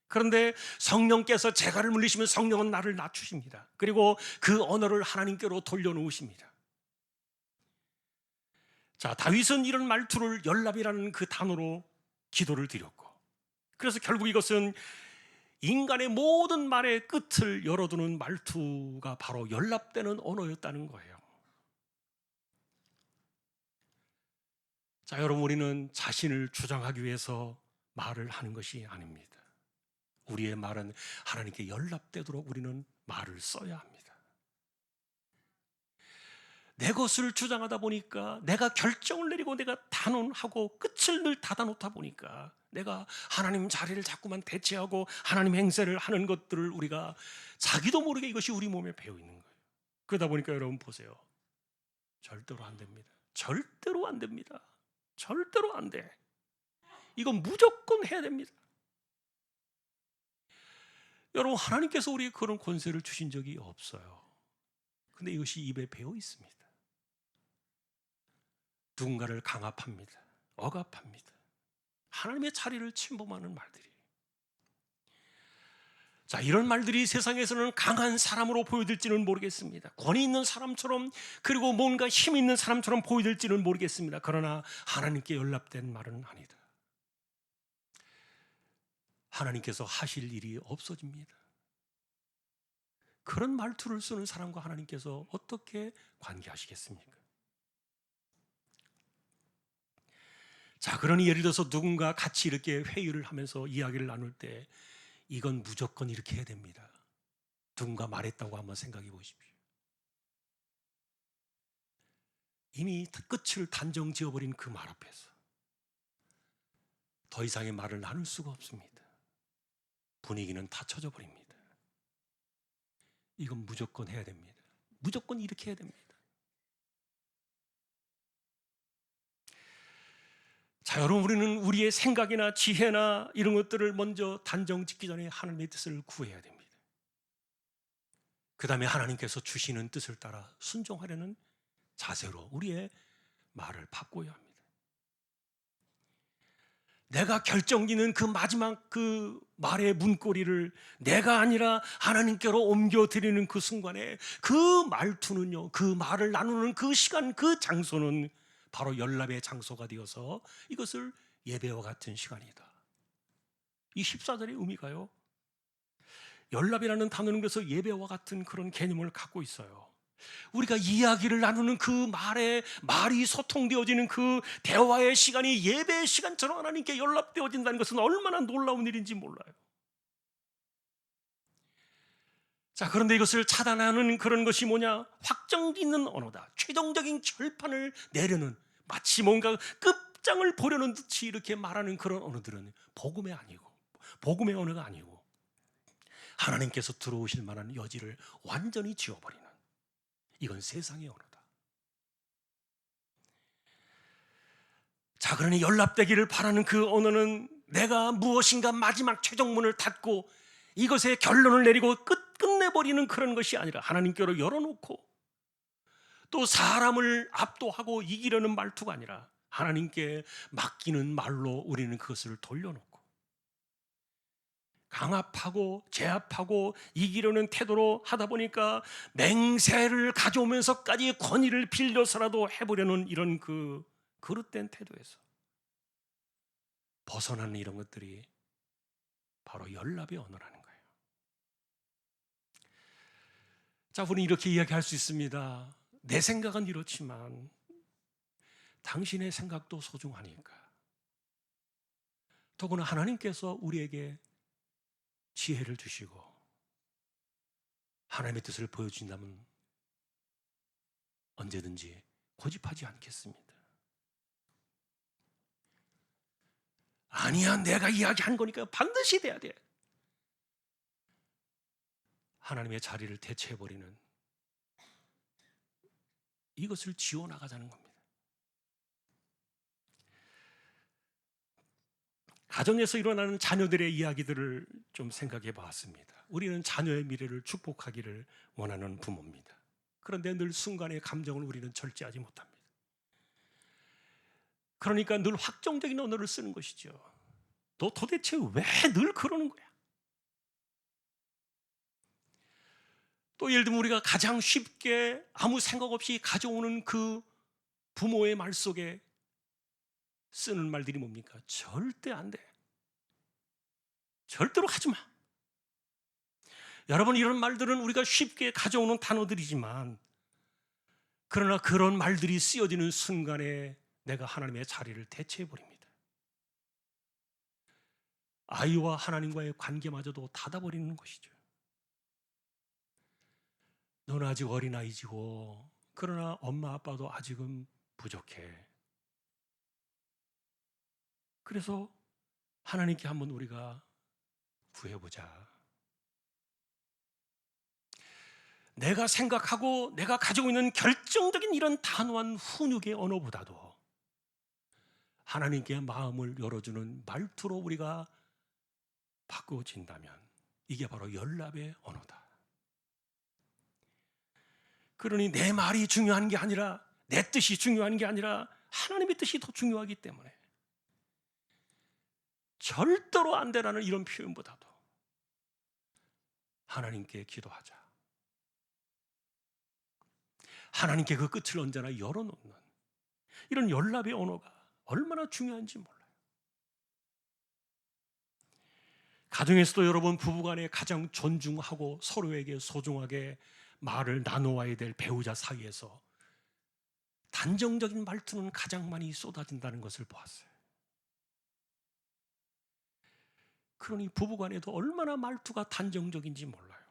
그런데 성령께서 제갈을 물리시면 성령은 나를 낮추십니다. 그리고 그 언어를 하나님께로 돌려놓으십니다. 자, 다윗은 이런 말투를 연락이라는 그 단어로 기도를 드렸고, 그래서 결국 이것은 인간의 모든 말의 끝을 열어두는 말투가 바로 연락되는 언어였다는 거예요. 자, 여러분, 우리는 자신을 주장하기 위해서 말을 하는 것이 아닙니다. 우리의 말은 하나님께 연락되도록 우리는 말을 써야 합니다. 내 것을 주장하다 보니까, 내가 결정을 내리고 내가 단언하고 끝을 늘 닫아놓다 보니까 내가 하나님 자리를 자꾸만 대체하고 하나님 행세를 하는 것들을 우리가 자기도 모르게 이것이 우리 몸에 배어 있는 거예요. 그러다 보니까 여러분 보세요. 절대로 안 됩니다. 절대로 안 됩니다. 절대로 안 돼. 이건 무조건 해야 됩니다. 여러분, 하나님께서 우리에게 그런 권세를 주신 적이 없어요. 근데 이것이 입에 배어 있습니다. 누군가를 강압합니다. 억압합니다. 하나님의 자리를 침범하는 말들이. 자, 이런 말들이 세상에서는 강한 사람으로 보여질지는 모르겠습니다. 권위 있는 사람처럼, 그리고 뭔가 힘 있는 사람처럼 보여질지는 모르겠습니다. 그러나 하나님께 연락된 말은 아니다. 하나님께서 하실 일이 없어집니다. 그런 말투를 쓰는 사람과 하나님께서 어떻게 관계하시겠습니까? 자, 그러니 예를 들어서 누군가 같이 이렇게 회의를 하면서 이야기를 나눌 때 이건 무조건 이렇게 해야 됩니다. 누군가 말했다고 한번 생각해 보십시오. 이미 끝을 단정 지어버린 그 말 앞에서 더 이상의 말을 나눌 수가 없습니다. 분위기는 다 쳐져 버립니다. 이건 무조건 해야 됩니다. 무조건 이렇게 해야 됩니다. 자, 여러분, 우리는 우리의 생각이나 지혜나 이런 것들을 먼저 단정 짓기 전에 하나님의 뜻을 구해야 됩니다. 그 다음에 하나님께서 주시는 뜻을 따라 순종하려는 자세로 우리의 말을 바꿔야 합니다. 내가 결정짓는 그 마지막 그 말의 문고리를 내가 아니라 하나님께로 옮겨드리는 그 순간에 그 말투는요, 그 말을 나누는 그 시간, 그 장소는 바로 연락의 장소가 되어서 이것을 예배와 같은 시간이다. 이 14절의 의미가요, 연락이라는 단어는 그래서 예배와 같은 그런 개념을 갖고 있어요. 우리가 이야기를 나누는 그 말이 소통되어지는 그 대화의 시간이 예배의 시간처럼 하나님께 연락되어진다는 것은 얼마나 놀라운 일인지 몰라요. 자, 그런데 이것을 차단하는 그런 것이 뭐냐? 확정 짓는 언어다. 최종적인 결판을 내려는, 마치 뭔가 끝장을 보려는 듯이 이렇게 말하는 그런 언어들은 복음의 언어가 아니고 하나님께서 들어오실 만한 여지를 완전히 지워버리는, 이건 세상의 언어다. 자, 그러니 연락되기를 바라는 그 언어는 내가 무엇인가 마지막 최종문을 닫고 이것의 결론을 내리고 끝내버리는 그런 것이 아니라 하나님께로 열어놓고 또 사람을 압도하고 이기려는 말투가 아니라 하나님께 맡기는 말로 우리는 그것을 돌려놓고 강압하고 제압하고 이기려는 태도로 하다 보니까 맹세를 가져오면서까지 권위를 빌려서라도 해보려는 이런 그 그릇된 태도에서 벗어나는 이런 것들이 바로 연락의 언어라는 거예요. 자, 우리는 이렇게 이야기할 수 있습니다. 내 생각은 이렇지만 당신의 생각도 소중하니까. 더구나 하나님께서 우리에게 지혜를 주시고 하나님의 뜻을 보여주신다면 언제든지 고집하지 않겠습니다. 아니야, 내가 이야기한 거니까 반드시 돼야 돼. 하나님의 자리를 대체해버리는, 이것을 지워나가자는 겁니다. 가정에서 일어나는 자녀들의 이야기들을 좀 생각해 봤습니다. 우리는 자녀의 미래를 축복하기를 원하는 부모입니다. 그런데 늘 순간의 감정을 우리는 절제하지 못합니다. 그러니까 늘 확정적인 언어를 쓰는 것이죠. 너 도대체 왜 늘 그러는 거야? 또 예를 들면 우리가 가장 쉽게 아무 생각 없이 가져오는 그 부모의 말 속에 쓰는 말들이 뭡니까? 절대 안 돼. 절대로 하지 마. 여러분, 이런 말들은 우리가 쉽게 가져오는 단어들이지만 그러나 그런 말들이 쓰여지는 순간에 내가 하나님의 자리를 대체해 버립니다. 아이와 하나님과의 관계마저도 닫아버리는 것이죠. 너는 아직 어린아이지고 그러나 엄마 아빠도 아직은 부족해. 그래서 하나님께 한번 우리가 구해보자. 내가 생각하고 내가 가지고 있는 결정적인 이런 단호한 훈육의 언어보다도 하나님께 마음을 열어주는 말투로 우리가 바꾸어진다면 이게 바로 연락의 언어다. 그러니 내 말이 중요한 게 아니라 내 뜻이 중요한 게 아니라 하나님의 뜻이 더 중요하기 때문에 절대로 안 되라는 이런 표현보다도 하나님께 기도하자. 하나님께 그 끝을 언제나 열어놓는 이런 연락의 언어가 얼마나 중요한지 몰라요. 가정에서도 여러분 부부간에 가장 존중하고 서로에게 소중하게 말을 나누어야 될 배우자 사이에서 단정적인 말투는 가장 많이 쏟아진다는 것을 보았어요. 그러니 부부간에도 얼마나 말투가 단정적인지 몰라요.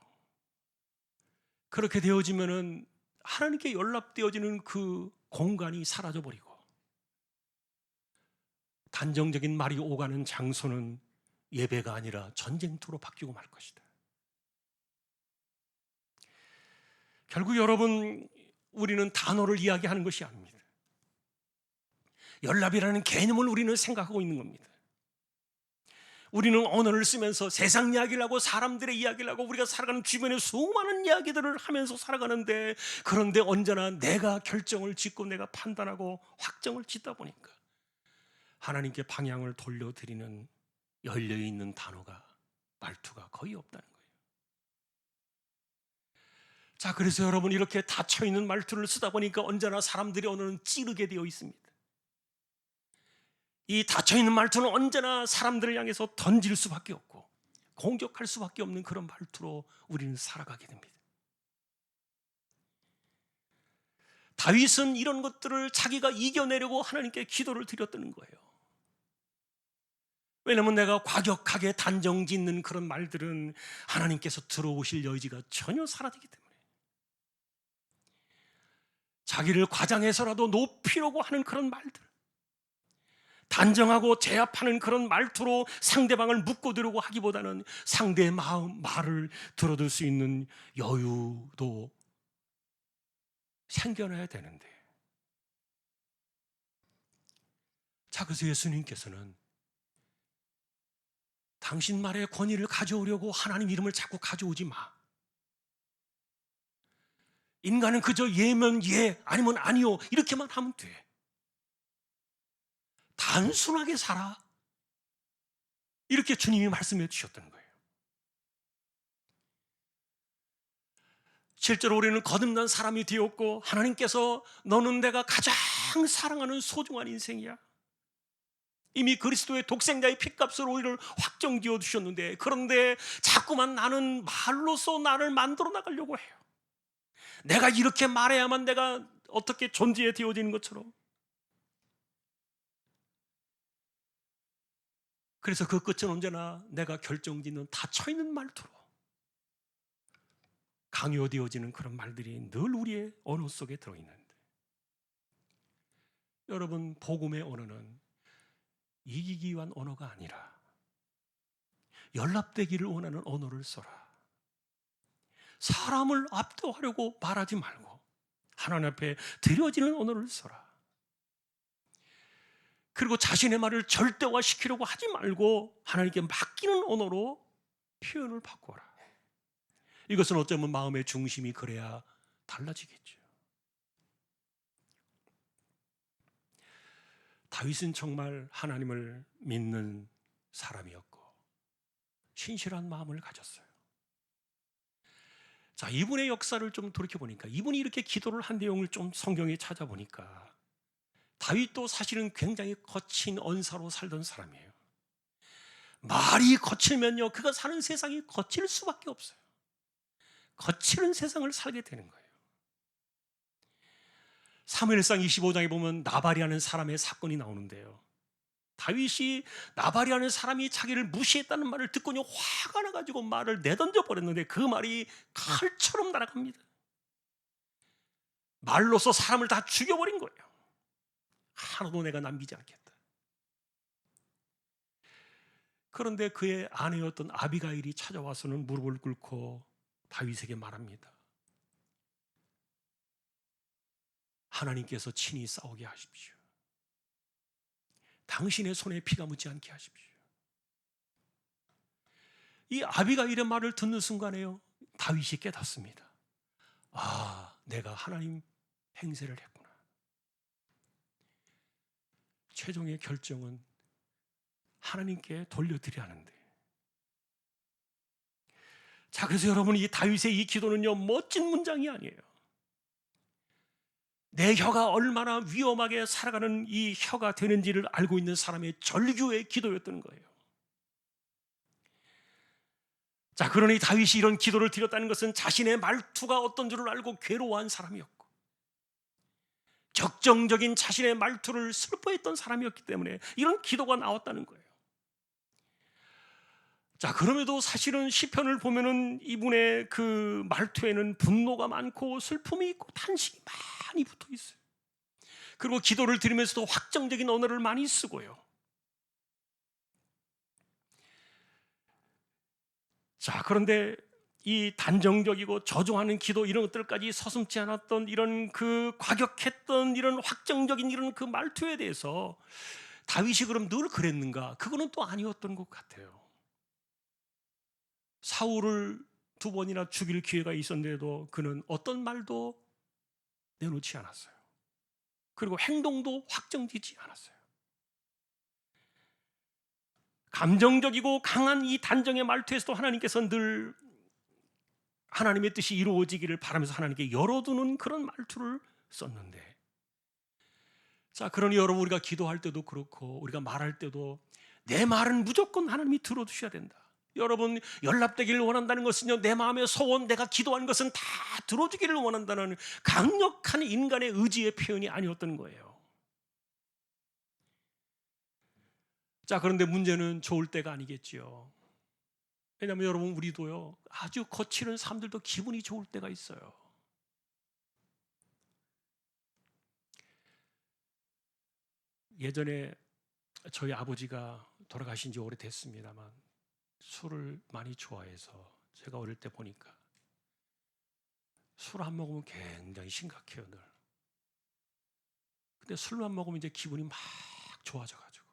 그렇게 되어지면은 하나님께 연락되어지는 그 공간이 사라져버리고 단정적인 말이 오가는 장소는 예배가 아니라 전쟁터로 바뀌고 말 것이다. 결국 여러분, 우리는 단어를 이야기하는 것이 아닙니다. 연락이라는 개념을 우리는 생각하고 있는 겁니다. 우리는 언어를 쓰면서 세상 이야기를 하고 사람들의 이야기를 하고 우리가 살아가는 주변의 수많은 이야기들을 하면서 살아가는데, 그런데 언제나 내가 결정을 짓고 내가 판단하고 확정을 짓다 보니까 하나님께 방향을 돌려드리는 열려있는 단어가, 말투가 거의 없다는 거예요. 자, 그래서 여러분, 이렇게 닫혀있는 말투를 쓰다 보니까 언제나 사람들의 언어는 찌르게 되어 있습니다. 이 닫혀있는 말투는 언제나 사람들을 향해서 던질 수밖에 없고 공격할 수밖에 없는 그런 말투로 우리는 살아가게 됩니다. 다윗은 이런 것들을 자기가 이겨내려고 하나님께 기도를 드렸다는 거예요. 왜냐하면 내가 과격하게 단정짓는 그런 말들은 하나님께서 들어오실 여지가 전혀 사라지기 때문에, 자기를 과장해서라도 높이려고 하는 그런 말들, 단정하고 제압하는 그런 말투로 상대방을 묶어두려고 하기보다는 상대의 말을 들어줄 수 있는 여유도 생겨나야 되는데, 자, 그래서 예수님께서는 당신 말의 권위를 가져오려고 하나님 이름을 자꾸 가져오지 마. 인간은 그저 예면 예, 아니면 아니요, 이렇게만 하면 돼. 단순하게 살아. 이렇게 주님이 말씀해 주셨던 거예요. 실제로 우리는 거듭난 사람이 되었고, 하나님께서 너는 내가 가장 사랑하는 소중한 인생이야, 이미 그리스도의 독생자의 핏값으로 우리를 확정지어 주셨는데, 그런데 자꾸만 나는 말로서 나를 만들어 나가려고 해요. 내가 이렇게 말해야만 내가 어떻게 존재해 되어지는 것처럼. 그래서 그 끝은 언제나 내가 결정짓는 닫혀있는 말투로 강요되어지는 그런 말들이 늘 우리의 언어 속에 들어있는데, 여러분, 복음의 언어는 이기기 위한 언어가 아니라 연락되기를 원하는 언어를 써라. 사람을 압도하려고 말하지 말고 하나님 앞에 드려지는 언어를 써라. 그리고 자신의 말을 절대화시키려고 하지 말고 하나님께 맡기는 언어로 표현을 바꿔라. 이것은 어쩌면 마음의 중심이 그래야 달라지겠죠. 다윗은 정말 하나님을 믿는 사람이었고 신실한 마음을 가졌어요. 자, 이분의 역사를 좀 돌이켜보니까, 이분이 이렇게 기도를 한 내용을 좀 성경에 찾아보니까, 다윗도 사실은 굉장히 거친 언사로 살던 사람이에요. 말이 거칠면요, 그가 사는 세상이 거칠 수밖에 없어요. 거칠은 세상을 살게 되는 거예요. 사무엘상 25장에 보면 나발이라는 사람의 사건이 나오는데요. 다윗이 나발이라는 사람이 자기를 무시했다는 말을 듣고는 화가 나가지고 말을 내던져 버렸는데 그 말이 칼처럼 날아갑니다. 말로써 사람을 다 죽여버린 거예요. 하나도 내가 남기지 않겠다. 그런데 그의 아내였던 아비가일이 찾아와서는 무릎을 꿇고 다윗에게 말합니다. 하나님께서 친히 싸우게 하십시오. 당신의 손에 피가 묻지 않게 하십시오. 이 아비가일의 말을 듣는 순간에요, 다윗이 깨닫습니다. 아, 내가 하나님 행세를 했구나. 최종의 결정은 하나님께 돌려드려야 하는데. 자, 그래서 여러분, 이 다윗의 이 기도는요, 멋진 문장이 아니에요. 내 혀가 얼마나 위험하게 살아가는 이 혀가 되는지를 알고 있는 사람의 절규의 기도였던 거예요. 자, 그러니 다윗이 이런 기도를 드렸다는 것은 자신의 말투가 어떤 줄을 알고 괴로워한 사람이었고, 적정적인 자신의 말투를 슬퍼했던 사람이었기 때문에 이런 기도가 나왔다는 거예요. 자, 그럼에도 사실은 시편을 보면은 이분의 그 말투에는 분노가 많고 슬픔이 있고 탄식이 많이 붙어 있어요. 그리고 기도를 드리면서도 확정적인 언어를 많이 쓰고요. 자, 그런데 이 단정적이고 저주하는 기도, 이런 것들까지 서슴지 않았던 이런 그 과격했던 이런 확정적인 이런 그 말투에 대해서 다윗이 그럼 늘 그랬는가? 그거는 또 아니었던 것 같아요. 사울을 2번이나 죽일 기회가 있었는데도 그는 어떤 말도 내놓지 않았어요. 그리고 행동도 확정지지 않았어요. 감정적이고 강한 이 단정의 말투에서도 하나님께서 늘 하나님의 뜻이 이루어지기를 바라면서 하나님께 열어두는 그런 말투를 썼는데, 자, 그러니 여러분, 우리가 기도할 때도 그렇고 우리가 말할 때도 내 말은 무조건 하나님이 들어주셔야 된다. 여러분, 연락되기를 원한다는 것은요, 내 마음의 소원, 내가 기도한 것은 다 들어주기를 원한다는 강력한 인간의 의지의 표현이 아니었던 거예요. 자, 그런데 문제는 좋을 때가 아니겠지요. 왜냐하면 여러분, 우리도요, 아주 거칠은 사람들도 기분이 좋을 때가 있어요. 예전에 저희 아버지가 돌아가신 지 오래됐습니다만 술을 많이 좋아해서 제가 어릴 때 보니까 술 안 먹으면 굉장히 심각해요, 늘. 근데 술만 먹으면 이제 기분이 막 좋아져가지고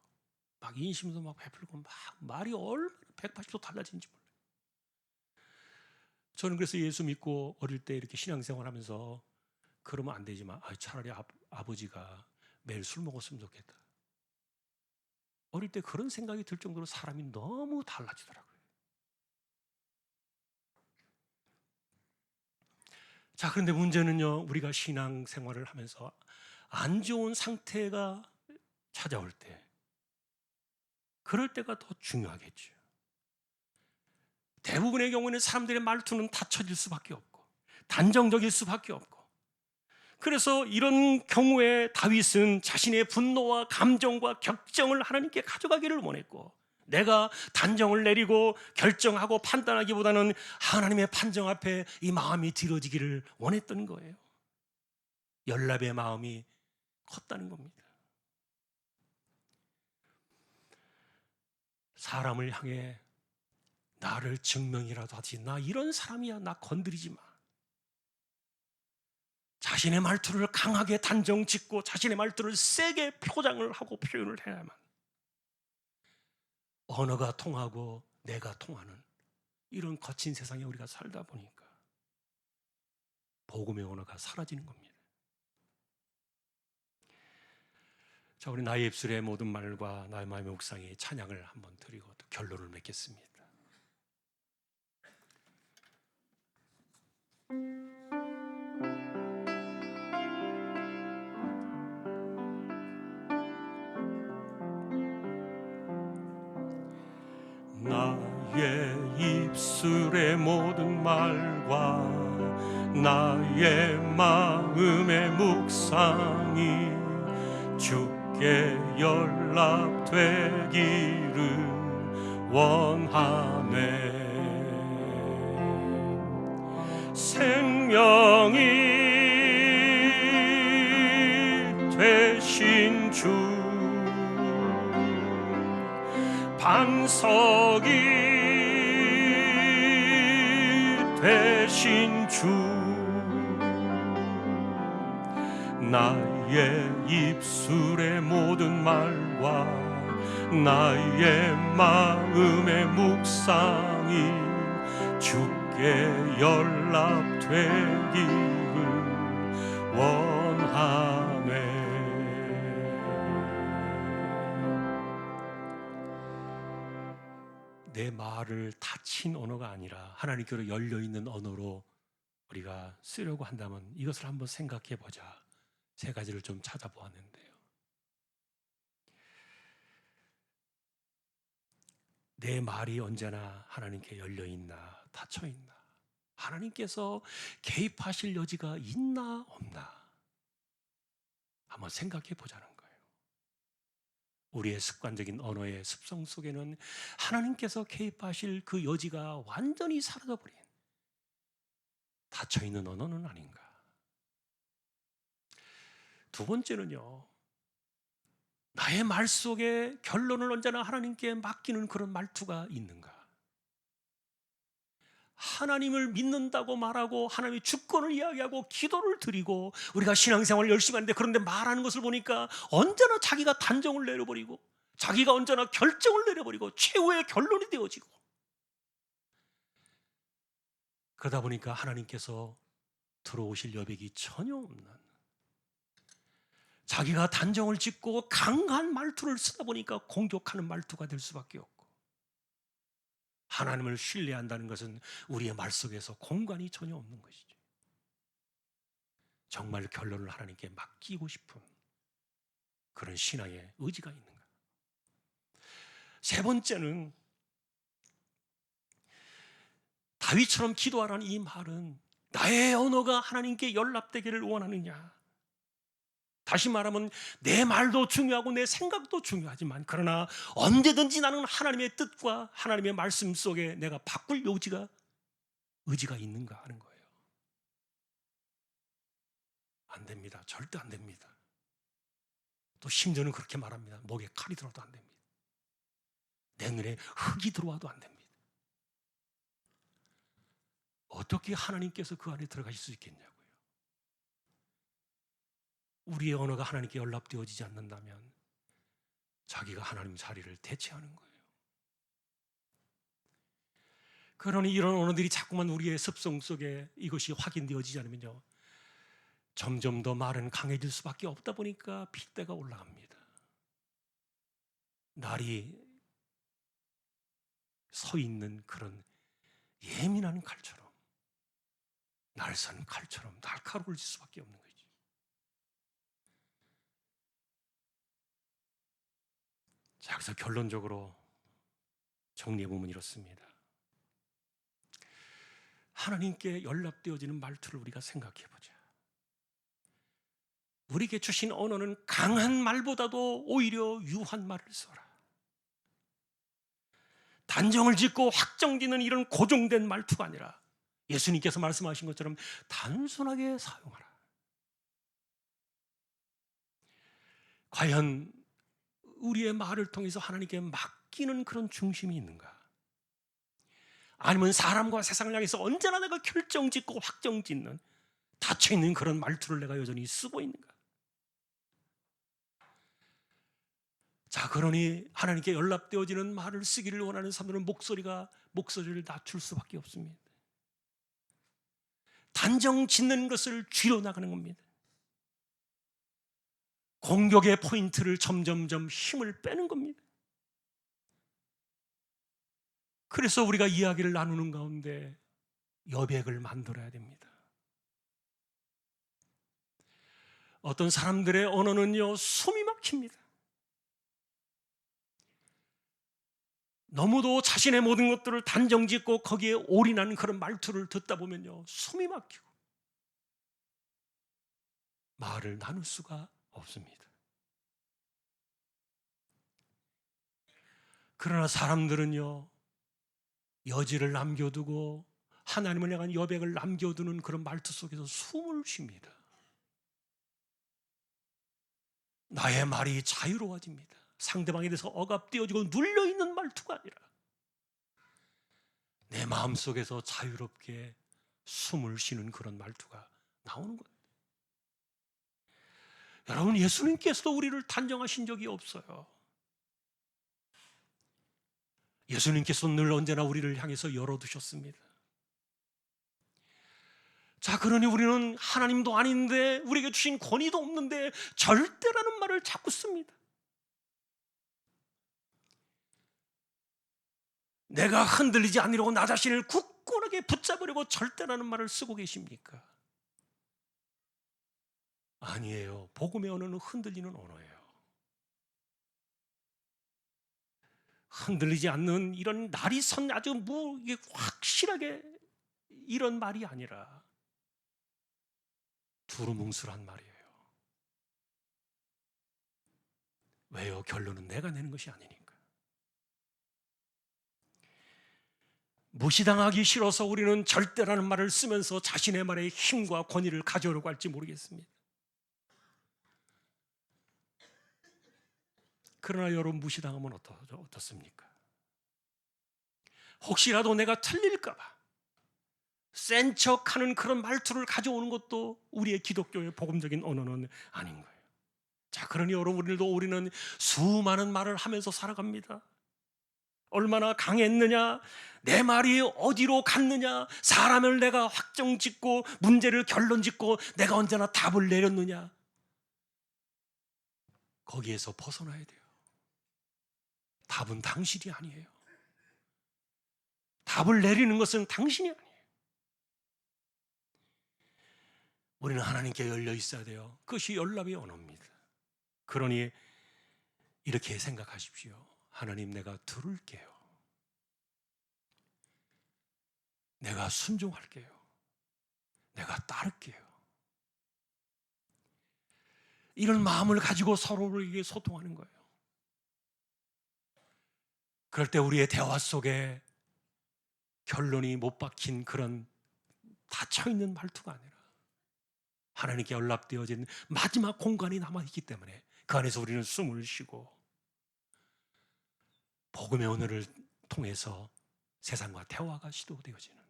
막 인심도 막 베풀고 막 말이 얼마나 180도 달라진지 몰라요. 저는 그래서 예수 믿고 어릴 때 이렇게 신앙생활 하면서 그러면 안 되지만 차라리 아버지가 매일 술 먹었으면 좋겠다. 어릴 때 그런 생각이 들 정도로 사람이 너무 달라지더라고요. 자, 그런데 문제는요, 우리가 신앙생활을 하면서 안 좋은 상태가 찾아올 때, 그럴 때가 더 중요하겠죠. 대부분의 경우에는 사람들의 말투는 닫혀질 수밖에 없고 단정적일 수밖에 없고, 그래서 이런 경우에 다윗은 자신의 분노와 감정과 격정을 하나님께 가져가기를 원했고, 내가 단정을 내리고 결정하고 판단하기보다는 하나님의 판정 앞에 이 마음이 들어지기를 원했던 거예요. 열납의 마음이 컸다는 겁니다. 사람을 향해 나를 증명이라도 하지, 나 이런 사람이야, 나 건드리지 마. 자신의 말투를 강하게 단정 짓고 자신의 말투를 세게 표장을 하고 표현을 해야만 언어가 통하고 내가 통하는 이런 거친 세상에 우리가 살다 보니까 복음의 언어가 사라지는 겁니다. 자, 우리 나의 입술의 모든 말과 나의 마음의 묵상에 찬양을 한번 드리고 또 결론을 맺겠습니다. 나의 입술의 모든 말과 나의 마음의 묵상이 주께 연락되기를 원하네. 생명이 되신 주, 반석이 되신 주, 나의 입술의 모든 말과 나의 마음의 묵상이 주께 연락되기를 원하네. 내 말을 닫힌 언어가 아니라 하나님께로 열려있는 언어로 우리가 쓰려고 한다면 이것을 한번 생각해 보자. 세 가지를 좀 찾아보았는데요. 내 말이 언제나 하나님께 열려있나 닫혀있나, 하나님께서 개입하실 여지가 있나 없나 한번 생각해 보자는 거예요. 우리의 습관적인 언어의 습성 속에는 하나님께서 개입하실 그 여지가 완전히 사라져버린 닫혀있는 언어는 아닌가. 두 번째는요, 나의 말 속에 결론을 언제나 하나님께 맡기는 그런 말투가 있는가. 하나님을 믿는다고 말하고 하나님의 주권을 이야기하고 기도를 드리고 우리가 신앙생활을 열심히 하는데, 그런데 말하는 것을 보니까 언제나 자기가 단정을 내려버리고 자기가 언제나 결정을 내려버리고 최후의 결론이 되어지고, 그러다 보니까 하나님께서 들어오실 여백이 전혀 없는, 자기가 단정을 짓고 강한 말투를 쓰다 보니까 공격하는 말투가 될 수밖에 없고, 하나님을 신뢰한다는 것은 우리의 말 속에서 공간이 전혀 없는 것이죠. 정말 결론을 하나님께 맡기고 싶은 그런 신앙의 의지가 있는가. 세 번째는, 다윗처럼 기도하라는 이 말은 나의 언어가 하나님께 연락되기를 원하느냐. 다시 말하면 내 말도 중요하고 내 생각도 중요하지만, 그러나 언제든지 나는 하나님의 뜻과 하나님의 말씀 속에 내가 바꿀 의지가 있는가 하는 거예요. 안 됩니다. 절대 안 됩니다. 또 심지어는 그렇게 말합니다. 목에 칼이 들어도 안 됩니다. 내 눈에 흙이 들어와도 안 됩니다. 어떻게 하나님께서 그 안에 들어가실 수 있겠냐고요. 우리의 언어가 하나님께 연락되어지지 않는다면 자기가 하나님 자리를 대체하는 거예요. 그러니 이런 언어들이 자꾸만 우리의 습성 속에 이것이 확인되어지지 않으면요, 점점 더 말은 강해질 수밖에 없다 보니까 핏대가 올라갑니다. 날이 서 있는 그런 예민한 칼처럼, 날선 칼처럼 날카로워질 수밖에 없는 거죠. 자, 그래서 결론적으로 정리해보면 이렇습니다. 하나님께 연락되어지는 말투를 우리가 생각해보자. 우리에게 주신 언어는 강한 말보다도 오히려 유한 말을 써라. 단정을 짓고 확정짓는 이런 고정된 말투가 아니라 예수님께서 말씀하신 것처럼 단순하게 사용하라. 과연 우리의 말을 통해서 하나님께 맡기는 그런 중심이 있는가? 아니면 사람과 세상을 향해서 언제나 내가 결정짓고 확정짓는 닫혀있는 그런 말투를 내가 여전히 쓰고 있는가? 자, 그러니 하나님께 연락되어지는 말을 쓰기를 원하는 사람들은 목소리를 낮출 수밖에 없습니다. 단정 짓는 것을 줄여 나가는 겁니다. 공격의 포인트를 점점점 힘을 빼는 겁니다. 그래서 우리가 이야기를 나누는 가운데 여백을 만들어야 됩니다. 어떤 사람들의 언어는요, 숨이 막힙니다. 너무도 자신의 모든 것들을 단정짓고 거기에 올인한 그런 말투를 듣다 보면요, 숨이 막히고 말을 나눌 수가 없습니다. 그러나 사람들은요, 여지를 남겨두고 하나님을 향한 여백을 남겨두는 그런 말투 속에서 숨을 쉽니다. 나의 말이 자유로워집니다. 상대방에 대해서 억압되어지고 눌려있는 말투가 아니라 내 마음속에서 자유롭게 숨을 쉬는 그런 말투가 나오는 거예요. 여러분, 예수님께서도 우리를 단정하신 적이 없어요. 예수님께서는 늘 언제나 우리를 향해서 열어두셨습니다. 자, 그러니 우리는 하나님도 아닌데, 우리에게 주신 권위도 없는데 절대라는 말을 자꾸 씁니다. 내가 흔들리지 않으려고 나 자신을 굳건하게 붙잡으려고 절대라는 말을 쓰고 계십니까? 아니에요. 복음의 언어는 흔들리는 언어예요. 흔들리지 않는 이런 날이 선 아주 이게 확실하게 이런 말이 아니라 두루뭉술한 말이에요. 왜요? 결론은 내가 내는 것이 아니니까. 무시당하기 싫어서 우리는 절대라는 말을 쓰면서 자신의 말에 힘과 권위를 가져오려고 할지 모르겠습니다. 그러나 여러분, 무시당하면 어떻습니까? 혹시라도 내가 틀릴까 봐 센 척하는 그런 말투를 가져오는 것도 우리의 기독교의 복음적인 언어는 아닌 거예요. 자, 그러니 여러분, 우리는 수많은 말을 하면서 살아갑니다. 얼마나 강했느냐, 내 말이 어디로 갔느냐, 사람을 내가 확정짓고 문제를 결론짓고 내가 언제나 답을 내렸느냐, 거기에서 벗어나야 돼요. 답은 당신이 아니에요. 답을 내리는 것은 당신이 아니에요. 우리는 하나님께 열려 있어야 돼요. 그것이 연락의 언어입니다. 그러니 이렇게 생각하십시오. 하나님, 내가 들을게요. 내가 순종할게요. 내가 따를게요. 이런 마음을 가지고 서로에게 소통하는 거예요. 그럴 때 우리의 대화 속에 결론이 못 박힌 그런 닫혀있는 말투가 아니라 하나님께 연락되어진 마지막 공간이 남아있기 때문에 그 안에서 우리는 숨을 쉬고 복음의 언어를 통해서 세상과 대화가 시도되어지는,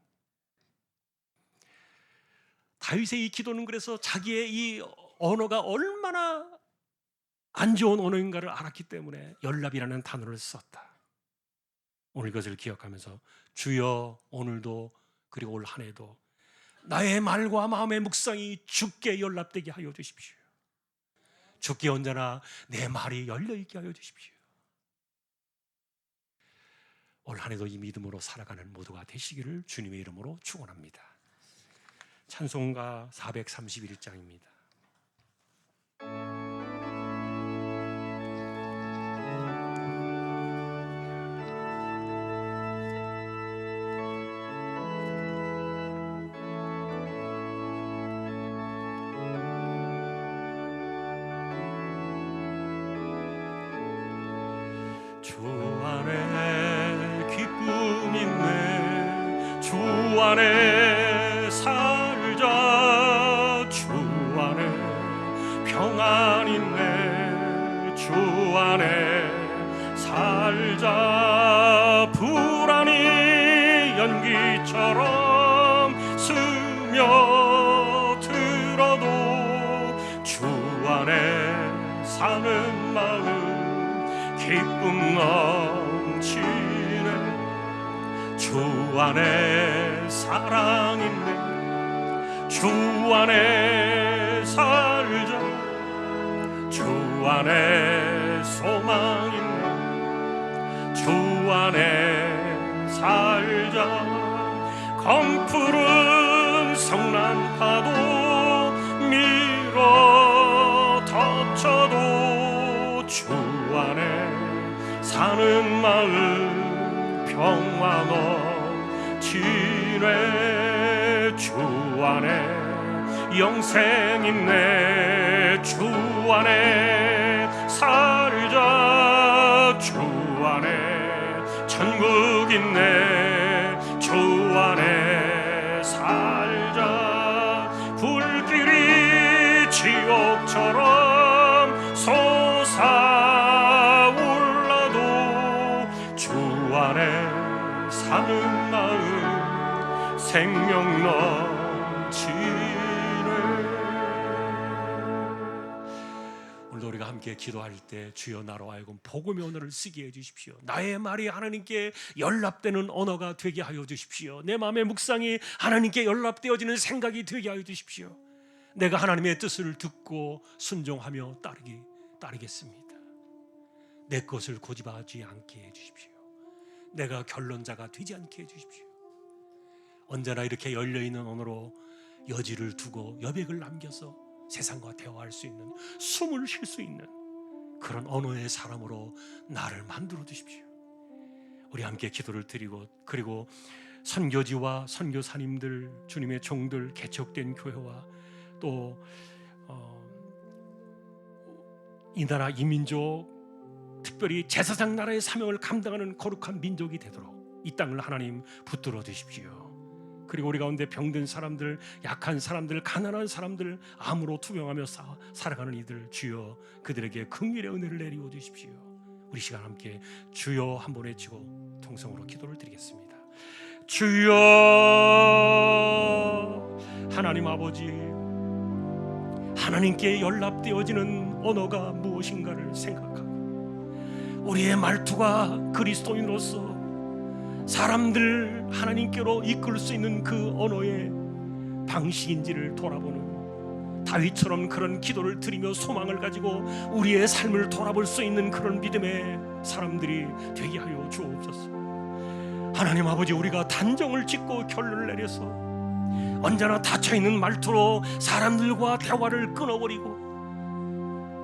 다윗의 이 기도는 그래서 자기의 이 언어가 얼마나 안 좋은 언어인가를 알았기 때문에 연락이라는 단어를 썼다. 오늘 이것을 기억하면서 주여, 오늘도 그리고 올 한 해도 나의 말과 마음의 묵상이 주께 연락되게 하여 주십시오. 주께 언제나 내 말이 열려있게 하여 주십시오. 올 한 해도 이 믿음으로 살아가는 모두가 되시기를 주님의 이름으로 축원합니다. 찬송가 431장입니다. 주 안에 기쁨 있네, 주 안에 살자, 주 안에 평안 있네, 주 안에 살자. 불안이 연기처럼 스며들어도 주 안에 사는 마음 기쁨 넘치네. 주 안에 사랑 있네, 주 안에 살자, 주 안에 소망 있네, 주 안에 살자. 검푸른 성난파도 밀어 덮쳐도 주 안에 사는 마음 평화 넘치네. 주 안에 영생 있네. 주 안에 살자. 주 안에 천국 있네. 주 안에 살자. 불길이 지옥처럼 솟아올라도 주 안에 사는 마음 생명 넘치네. 오늘도 우리가 함께 기도할 때 주여 나로 하여금 복음의 언어를 쓰게 해주십시오. 나의 말이 하나님께 연락되는 언어가 되게 하여 주십시오. 내 마음의 묵상이 하나님께 연락되어지는 생각이 되게 하여 주십시오. 내가 하나님의 뜻을 듣고 순종하며 따르겠습니다. 내 것을 고집하지 않게 해주십시오. 내가 결론자가 되지 않게 해주십시오. 언제나 이렇게 열려있는 언어로 여지를 두고 여백을 남겨서 세상과 대화할 수 있는, 숨을 쉴 수 있는 그런 언어의 사람으로 나를 만들어 주십시오. 우리 함께 기도를 드리고, 그리고 선교지와 선교사님들, 주님의 종들, 개척된 교회와 또 이 나라 이민족, 특별히 제사장 나라의 사명을 감당하는 거룩한 민족이 되도록 이 땅을 하나님 붙들어 주십시오. 그리고 우리 가운데 병든 사람들, 약한 사람들, 가난한 사람들, 암으로 투병하며 살아가는 이들, 주여 그들에게 긍휼의 은혜를 내리워 주십시오. 우리 시간 함께 주여 한번 외치고 통성으로 기도를 드리겠습니다. 주여, 하나님 아버지, 하나님께 연락되어지는 언어가 무엇인가를 생각하고 우리의 말투가 그리스도인으로서 사람들 하나님께로 이끌 수 있는 그 언어의 방식인지를 돌아보는 다윗처럼 그런 기도를 드리며 소망을 가지고 우리의 삶을 돌아볼 수 있는 그런 믿음의 사람들이 되게 하여 주옵소서. 하나님 아버지, 우리가 단정을 짓고 결론을 내려서 언제나 닫혀있는 말투로 사람들과 대화를 끊어버리고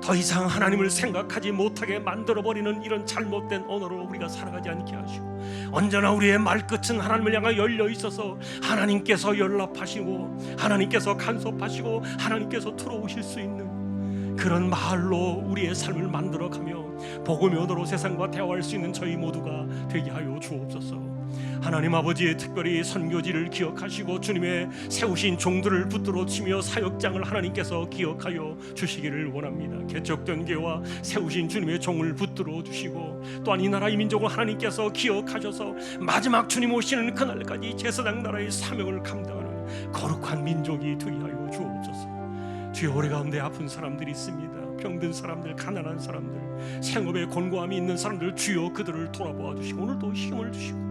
더 이상 하나님을 생각하지 못하게 만들어버리는 이런 잘못된 언어로 우리가 살아가지 않게 하시고, 언제나 우리의 말끝은 하나님을 향해 열려 있어서 하나님께서 연락하시고 하나님께서 간섭하시고 하나님께서 들어오실 수 있는 그런 말로 우리의 삶을 만들어가며 복음의 언어로 세상과 대화할 수 있는 저희 모두가 되게 하여 주옵소서. 하나님 아버지, 특별히 선교지를 기억하시고 주님의 세우신 종들을 붙들어 치며 사역장을 하나님께서 기억하여 주시기를 원합니다. 개척된 교회와 세우신 주님의 종을 붙들어 주시고, 또한 이 나라 이 민족을 하나님께서 기억하셔서 마지막 주님 오시는 그날까지 제사장 나라의 사명을 감당하는 거룩한 민족이 되게 하여 주옵소서. 주여, 우리 가운데 아픈 사람들이 있습니다. 병든 사람들, 가난한 사람들, 생업에 곤고함이 있는 사람들, 주여 그들을 돌아보아 주시고 오늘도 힘을 주시고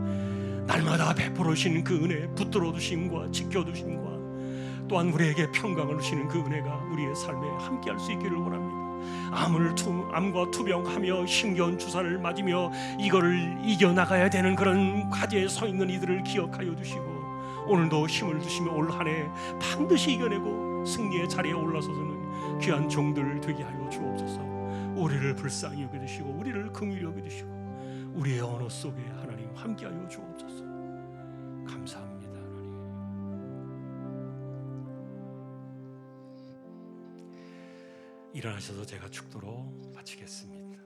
날마다 베풀어 주시는 그 은혜, 붙들어 주심과 지켜 주심과 또한 우리에게 평강을 주시는 그 은혜가 우리의 삶에 함께할 수 있기를 원합니다. 암과 투병하며 힘겨운 주사를 맞으며 이거를 이겨나가야 되는 그런 과제에 서 있는 이들을 기억하여 주시고 오늘도 힘을 주시며 올 한 해 반드시 이겨내고 승리의 자리에 올라서서는 귀한 종들 되게 하여 주옵소서. 우리를 불쌍히 여겨주시고 우리를 긍휼히 여겨주시고 우리의 언어 속에 하나님 함께하여 주옵소서. 감사합니다. 하나님, 일어나셔서 제가 축도로 마치겠습니다.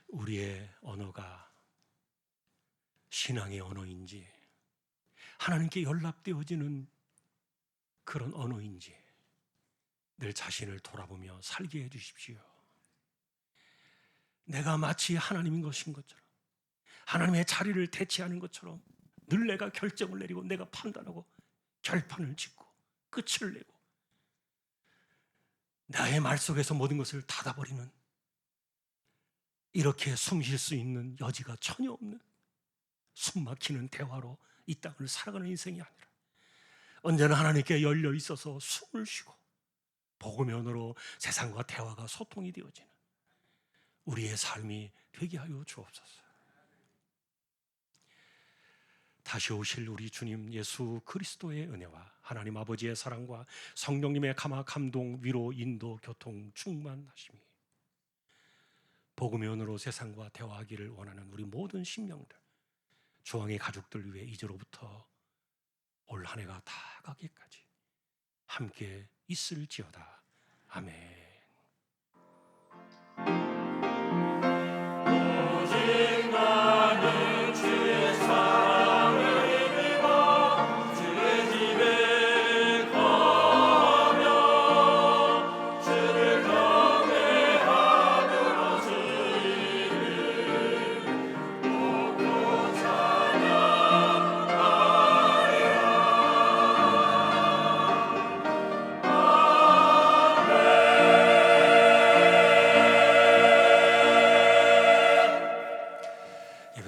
우리의 언어가 신앙의 언어인지 하나님께 연락되어지는 그런 언어인지 늘 자신을 돌아보며 살게 해주십시오. 내가 마치 하나님인 것인 것처럼, 하나님의 자리를 대체하는 것처럼 늘 내가 결정을 내리고 내가 판단하고 결판을 짓고 끝을 내고 나의 말 속에서 모든 것을 닫아버리는, 이렇게 숨 쉴 수 있는 여지가 전혀 없는 숨막히는 대화로 이 땅을 살아가는 인생이 아니라 언제나 하나님께 열려 있어서 숨을 쉬고 복음의 언어로 세상과 대화가 소통이 되어지는 우리의 삶이 되게 하여 주옵소서. 다시 오실 우리 주님 예수 그리스도의 은혜와 하나님 아버지의 사랑과 성령님의 감화 감동 위로 인도 교통 충만하심이 복음의 은으로 세상과 대화하기를 원하는 우리 모든 심령들, 주왕의 가족들 위해 이제로부터 올 한 해가 다 가기까지 함께 있을지어다. 아멘.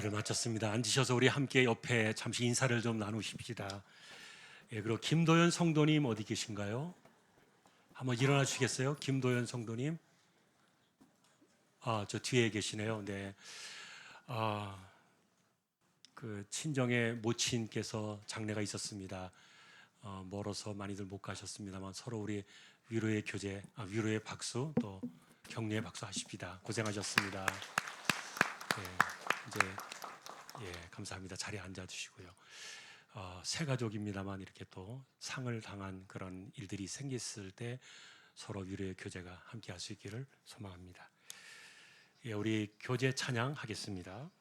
마쳤습니다. 앉으셔서 우리 함께 옆에 잠시 인사를 좀 나누십시다. 예, 그리고 김도연 성도님 어디 계신가요? 한번 일어나 주시겠어요? 김도연 성도님. 저 뒤에 계시네요. 네. 그 친정의 모친께서 장례가 있었습니다. 멀어서 많이들 못 가셨습니다만 서로 우리 위로의 교제, 위로의 박수, 또 격려의 박수 하십시다. 고생하셨습니다. 이제 감사합니다. 자리에 앉아 주시고요. 새 가족입니다만 이렇게 또 상을 당한 그런 일들이 생겼을 때 서로 위로의 교제가 함께 할 수 있기를 소망합니다. 예, 우리 교제 찬양 하겠습니다.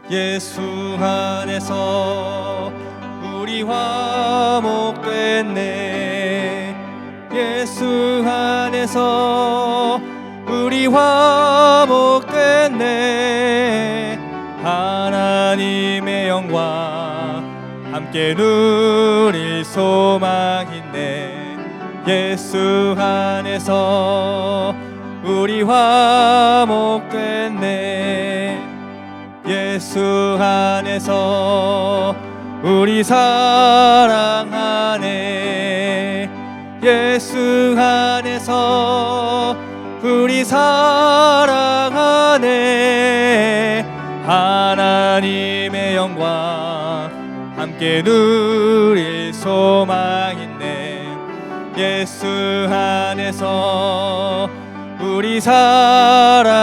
예수 안에서 우리 화목됐네. 예수 안에서 우리 화목됐네. 하나님의 영광 함께 누릴 소망 있네. 예수 안에서 우리 화목됐네. 예수 안에서 우리 사랑하네. 예수 안에서 우리 사랑하네. 하나님의 영광 함께 누릴 소망 있네. 예수 안에서 우리 사랑하네.